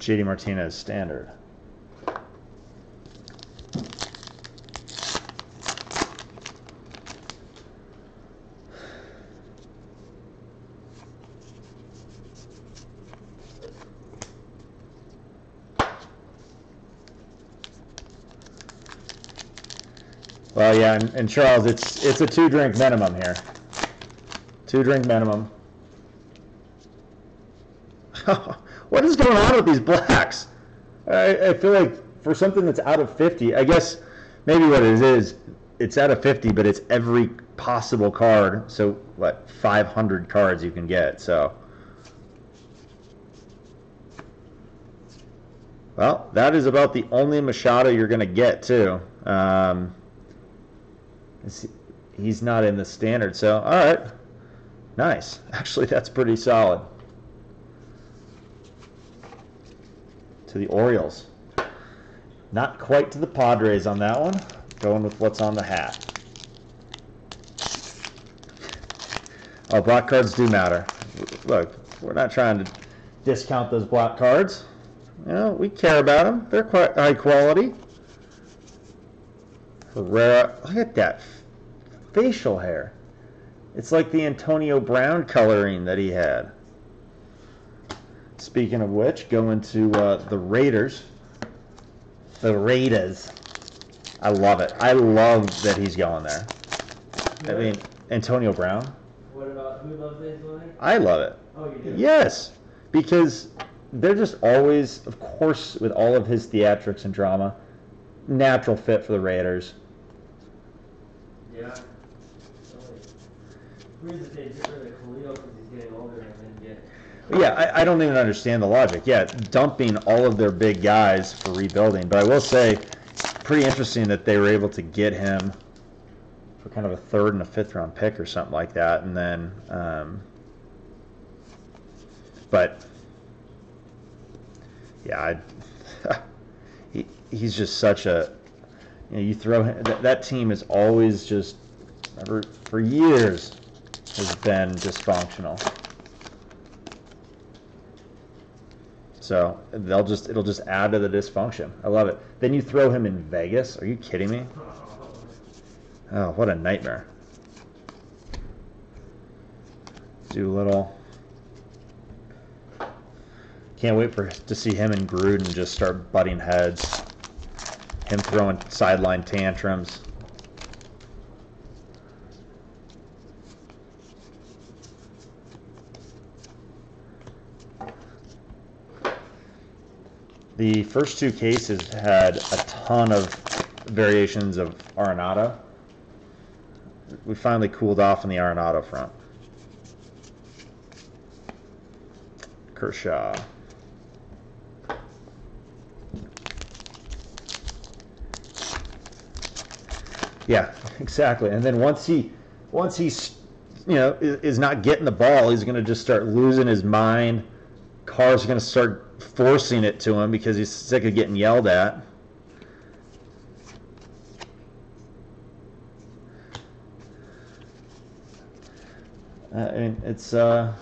JD Martinez standard. Well, yeah, and Charles, it's a 2-drink minimum here. 2-drink minimum. What is going on with these blacks? I feel like for something that's out of 50, I guess maybe what it is, it's out of 50, but it's every possible card. So what, 500 cards you can get. So, well, that is about the only Machado you're going to get too. He's not in the standard, so all right, nice. Actually, that's pretty solid. To the Orioles. Not quite to the Padres on that one. Going with what's on the hat. Oh, black cards do matter. Look, we're not trying to discount those black cards. You know, we care about them. They're quite high quality. Herrera, look at that facial hair. It's like the Antonio Brown coloring that he had. Speaking of which, going to the Raiders. The Raiders. I love it. I love that he's going there. I mean, Antonio Brown. What about, who loves Days Money? I love it. Oh, you do? Yes, because they're just always, of course, with all of his theatrics and drama, natural fit for the Raiders. Yeah. Weird that they get rid of Khalil because he's getting older and then get. Yeah, I don't even understand the logic. Yeah, dumping all of their big guys for rebuilding. But I will say, pretty interesting that they were able to get him for kind of a 3rd and a 5th round pick or something like that. And then, but yeah, he's just such a, you know, you throw him, that team is always just, for years, has been dysfunctional. So it'll just add to the dysfunction. I love it. Then you throw him in Vegas. Are you kidding me? Oh, what a nightmare. Doolittle. Can't wait to see him and Gruden just start butting heads. Him throwing sideline tantrums. The first 2 cases had a ton of variations of Arenado. We finally cooled off on the Arenado front. Kershaw. Yeah, exactly. And then once he's, you know, is not getting the ball, he's going to just start losing his mind. Cars are going to start forcing it to him because he's sick of getting yelled at. And it's a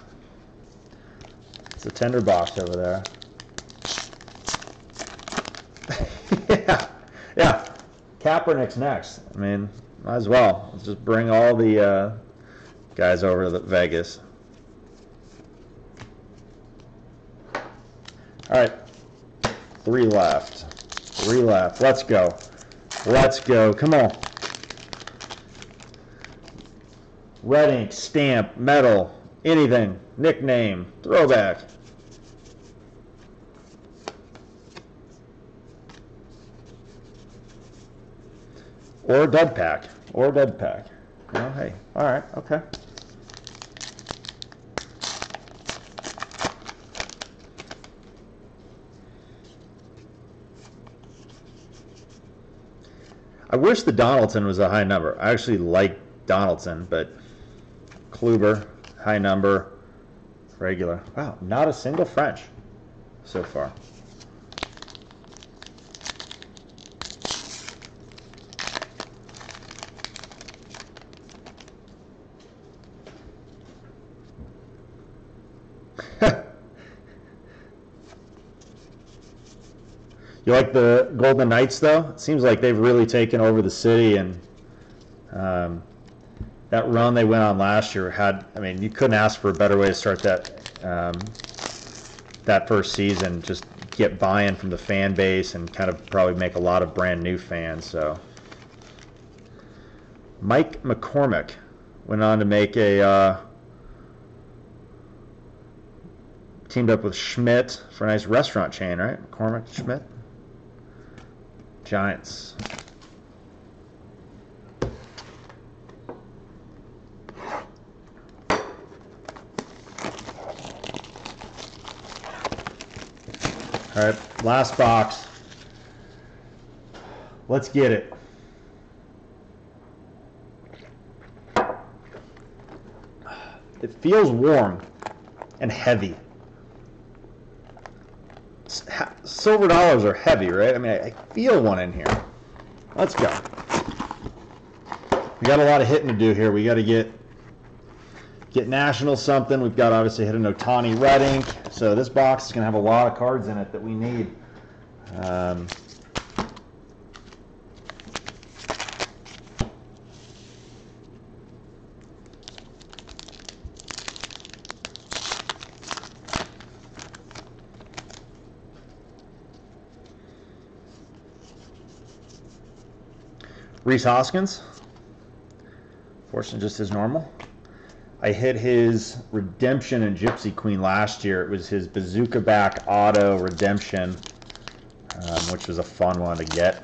tender box over there. yeah. Kaepernick's next. I mean, might as well. Let's just bring all the guys over to Vegas. All right, 3 left. 3 left. Let's go. Let's go. Come on. Red ink, stamp, metal, anything, nickname, throwback. Or a dud pack. Or a dud pack. Oh, hey. All right. Okay. I wish the Donaldson was a high number. I actually like Donaldson, but Kluber, high number, regular. Wow, not a single French so far. You like the Golden Knights, though? It seems like they've really taken over the city, and that run they went on last year I mean, you couldn't ask for a better way to start that first season. Just get buy-in from the fan base and kind of probably make a lot of brand new fans. So Mike McCormick went on to make a teamed up with Schmidt for a nice restaurant chain, right? McCormick, Schmidt. Giants. All right, last box. Let's get it. It feels warm and heavy. Silver dollars are heavy, right? I mean, I feel one in here. Let's go. We got a lot of hitting to do here. We got to get National something. We've got obviously hit an Ohtani red ink. So this box is going to have a lot of cards in it that we need. Rhys Hoskins, fortunately just as normal. I hit his Redemption and Gypsy Queen last year. It was his Bazooka Back Auto Redemption, which was a fun one to get.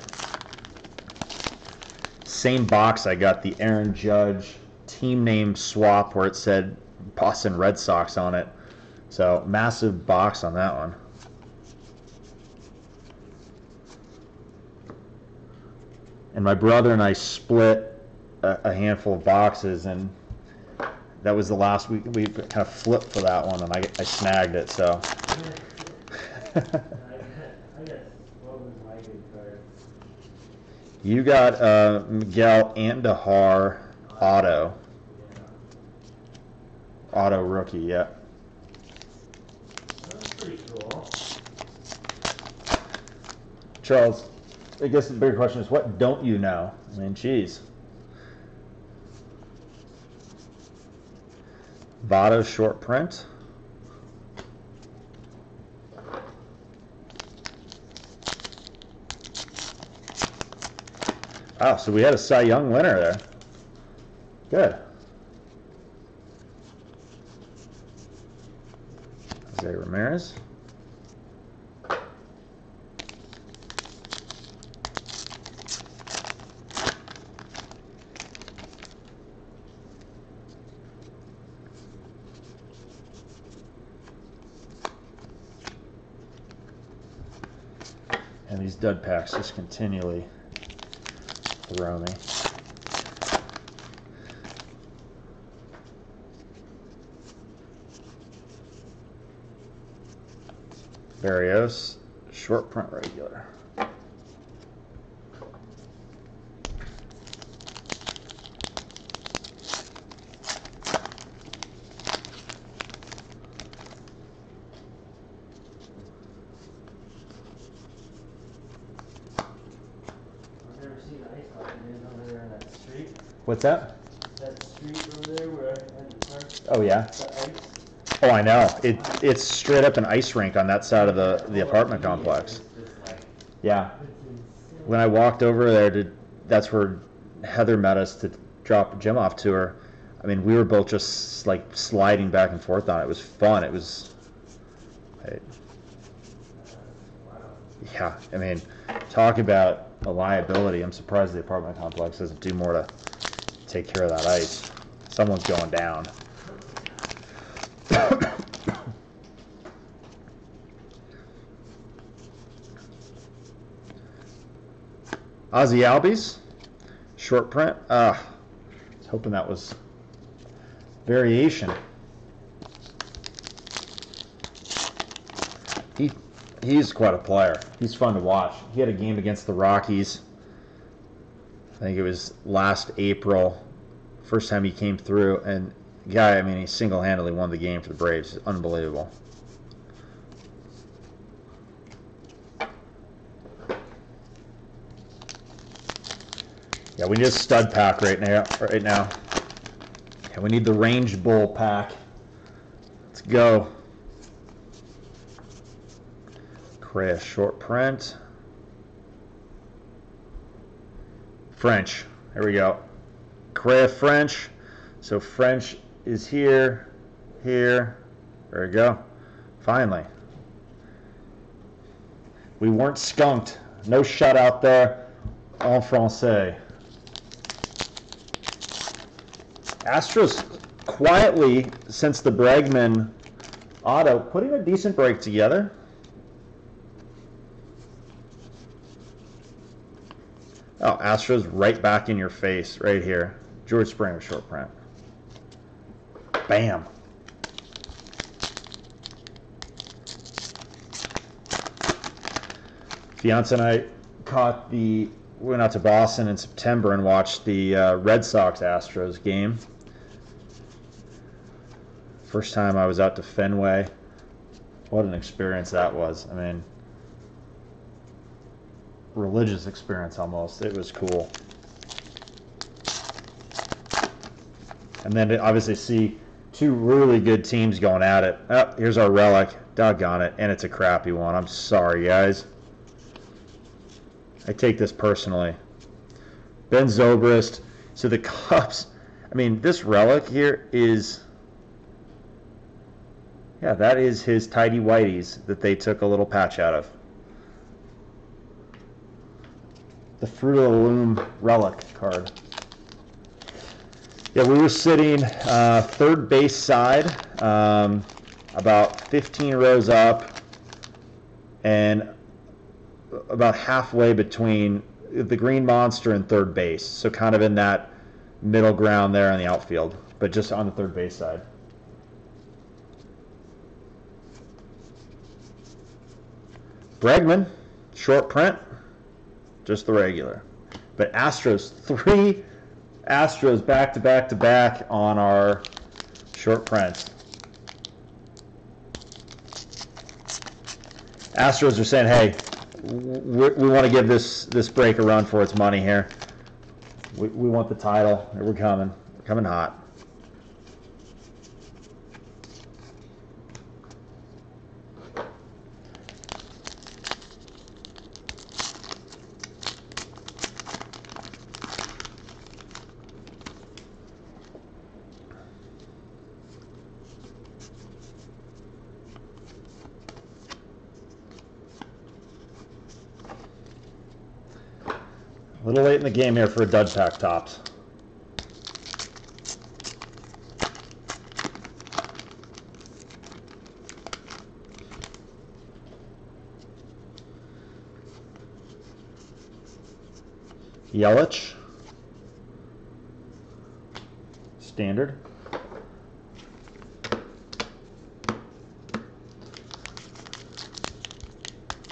Same box, I got the Aaron Judge team name swap where it said Boston Red Sox on it. So massive box on that one. And my brother and I split a handful of boxes, and that was the last week. We kind of flipped for that one, and I snagged it. So. You got Miguel Andujar auto rookie, yeah. That's pretty cool. Charles, I guess the bigger question is, what don't you know? I mean, geez. Votto short print. Oh, so we had a Cy Young winner there. Good. Jose Ramirez. And these dud packs just continually throw me. Barrios, short print regular. What's that? That street over there where I had the park. Oh yeah. The ice. Oh, I know. It's straight up an ice rink on that side of the apartment complex. It's just like, Yeah. it's insane. When I walked over there that's where Heather met us to drop Jim off to her. I mean, we were both just like sliding back and forth on it. It was fun. It was. Yeah. I mean, talk about a liability. I'm surprised the apartment complex doesn't do more to take care of that ice. Someone's going down. Ozzy Albies, short print. I was hoping that was variation. He's quite a player. He's fun to watch. He had a game against the Rockies. I think it was last April. First time he came through, and guy, I mean, he single-handedly won the game for the Braves. It's unbelievable. Yeah, we need a stud pack right now. Yeah, we need the Range Bull pack. Let's go. Correa short print. French. There we go. Correa French. So French is here, here. There we go. Finally. We weren't skunked. No shutout there. En français. Astros quietly, since the Bregman auto, putting a decent break together. Oh, Astros right back in your face right here. George Springer short print. Bam. Fiance and I went out to Boston in September and watched the Red Sox Astros game. First time I was out to Fenway. What an experience that was. I mean, religious experience almost. It was cool. And then to obviously see two really good teams going at it. Oh, here's our relic. Doggone it. And it's a crappy one. I'm sorry, guys. I take this personally. Ben Zobrist. So the Cubs, I mean, this relic here is, yeah, that is his tidy whities that they took a little patch out of. The Fruit of the Loom relic card. Yeah, we were sitting third base side, about 15 rows up, and about halfway between the Green Monster and third base. So kind of in that middle ground there in the outfield, but just on the third base side. Bregman, short print, just the regular. But Astros, 3 Astros back to back to back on our short prints. Astros are saying, hey, we want to give this break a run for its money here. We want the title. We're coming. We're coming hot. A little late in the game here for a dud pack tops. Yelich. Standard.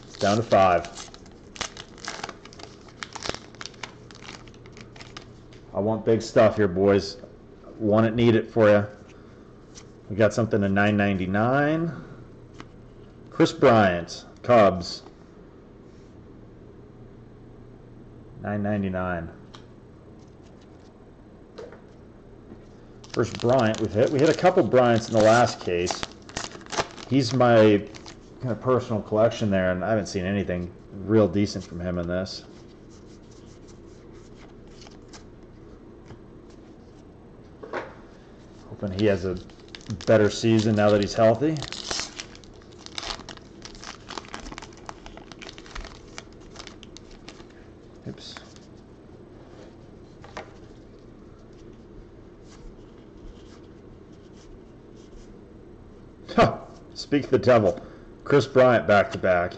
It's down to 5. I want big stuff here, boys. Want it, need it for you. We got something to $9.99. Chris Bryant, Cubs. $9.99. First Bryant we've hit. We hit a couple Bryants in the last case. He's my kind of personal collection there, and I haven't seen anything real decent from him in this. Hoping he has a better season now that he's healthy. Oops. Huh. Speak the devil. Chris Bryant back to back.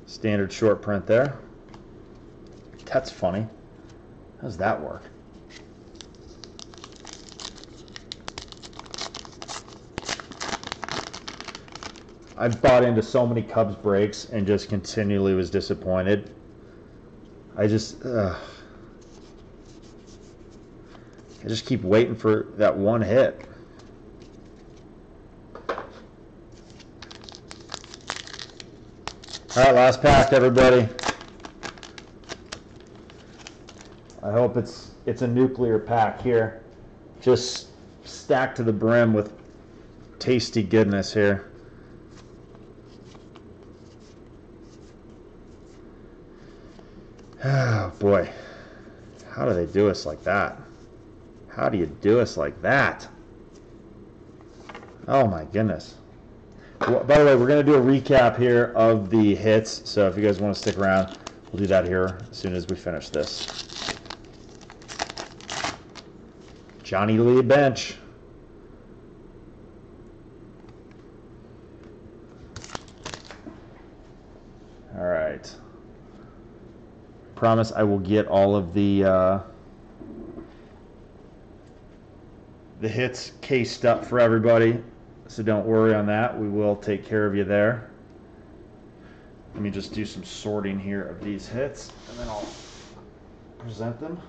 Standard short print there. That's funny. How does that work? I've bought into so many Cubs breaks and just continually was disappointed. I just keep waiting for that one hit. All right, last pack, everybody. I hope it's a nuclear pack here. Just stacked to the brim with tasty goodness here. Oh boy. How do they do us like that? How do you do us like that? Oh my goodness. Well, by the way, we're going to do a recap here of the hits, so if you guys want to stick around, we'll do that here as soon as we finish this. Johnny Lee bench. All right. Promise I will get all of the hits cased up for everybody, so don't worry on that. We will take care of you there. Let me just do some sorting here of these hits, and then I'll present them.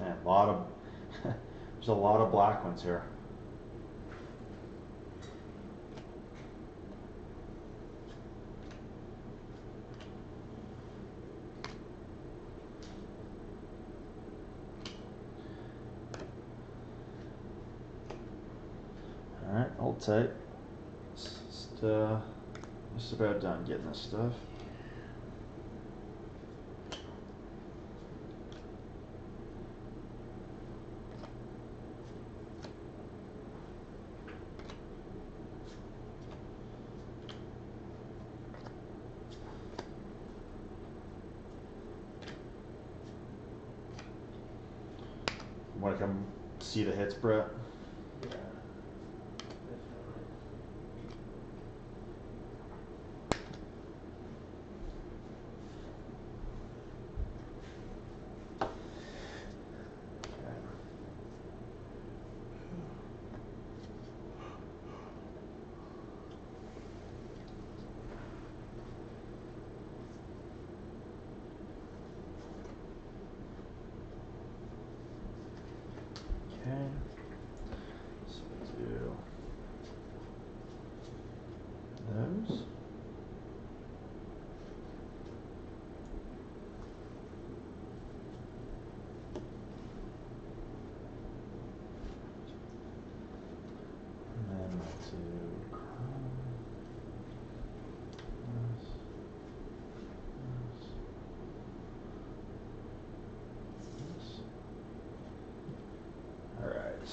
Man, there's a lot of black ones here. All right, hold tight. Just about done getting this stuff. Want to come see the hits, Brett? Yeah. Definitely. Okay. So we do those. And then let's do chrome. This. This. All right.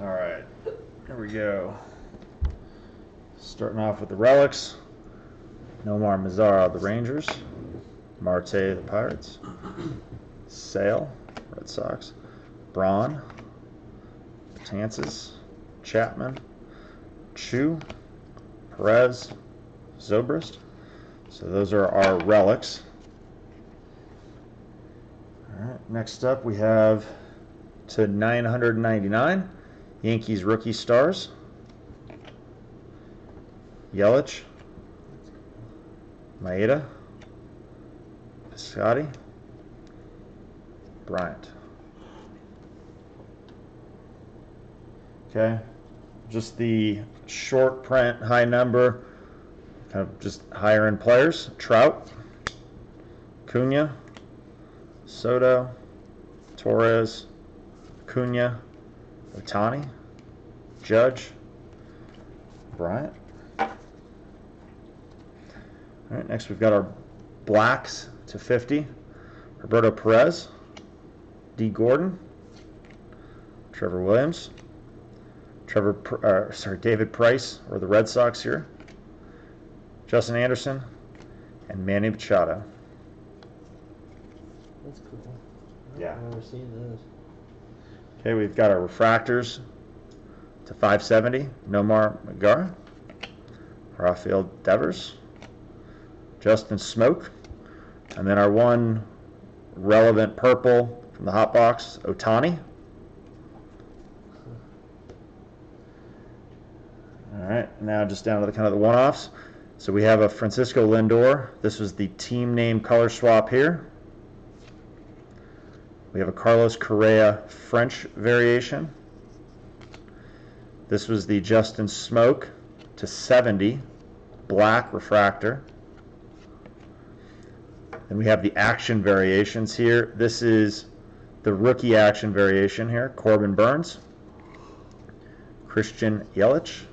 All right, here we go. Starting off with the relics. Nomar Mazara, the Rangers. Marte, the Pirates. Sale, Red Sox. Braun, Betances. Chapman. Chu. Perez. Zobrist. So those are our relics. All right, next up we have to 999, Yankees rookie stars. Yelich, Maeda, Piscotty, Bryant. Okay, just the short print, high number, kind of just higher end players. Trout, Cunha, Soto, Torres, Cunha, Ohtani, Judge, Bryant. All right, next we've got our blacks to 50. Roberto Perez, D. Gordon, Trevor Williams, David Price, or the Red Sox here, Justin Anderson, and Manny Machado. That's cool. Yeah. I've never seen this. Okay, we've got our refractors to 570. Nomar Mazara, Rafael Devers, Justin Smoke, And then our one relevant purple from the hot box, Ohtani. All right, now just down to the kind of the one-offs. So we have a Francisco Lindor. This was the team name color swap here. We have a Carlos Correa French variation. This was the Justin Smoke to 70 black refractor. Then we have the action variations here. This is the rookie action variation here. Corbin Burns, Christian Yelich,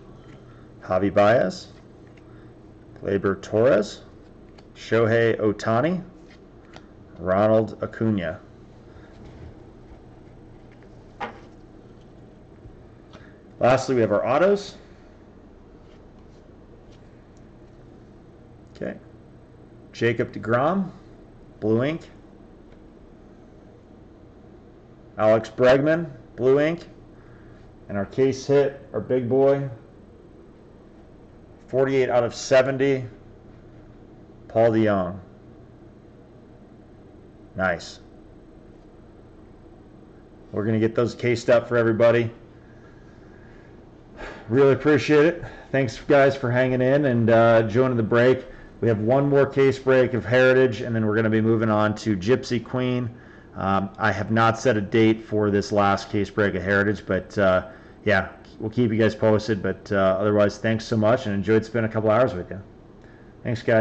Javi Baez, Gleyber Torres, Shohei Ohtani, Ronald Acuna. Lastly, we have our autos. Okay. Jacob deGrom, blue ink. Alex Bregman, blue ink. And our case hit, our big boy, 48 out of 70, Paul DeJong. Nice. We're going to get those cased up for everybody. Really appreciate it. Thanks, guys, for hanging in and joining the break. We have one more case break of Heritage, and then we're going to be moving on to Gypsy Queen. I have not set a date for this last case break of Heritage, but yeah, we'll keep you guys posted. But otherwise, thanks so much, and enjoyed spending a couple hours with you. Thanks, guys.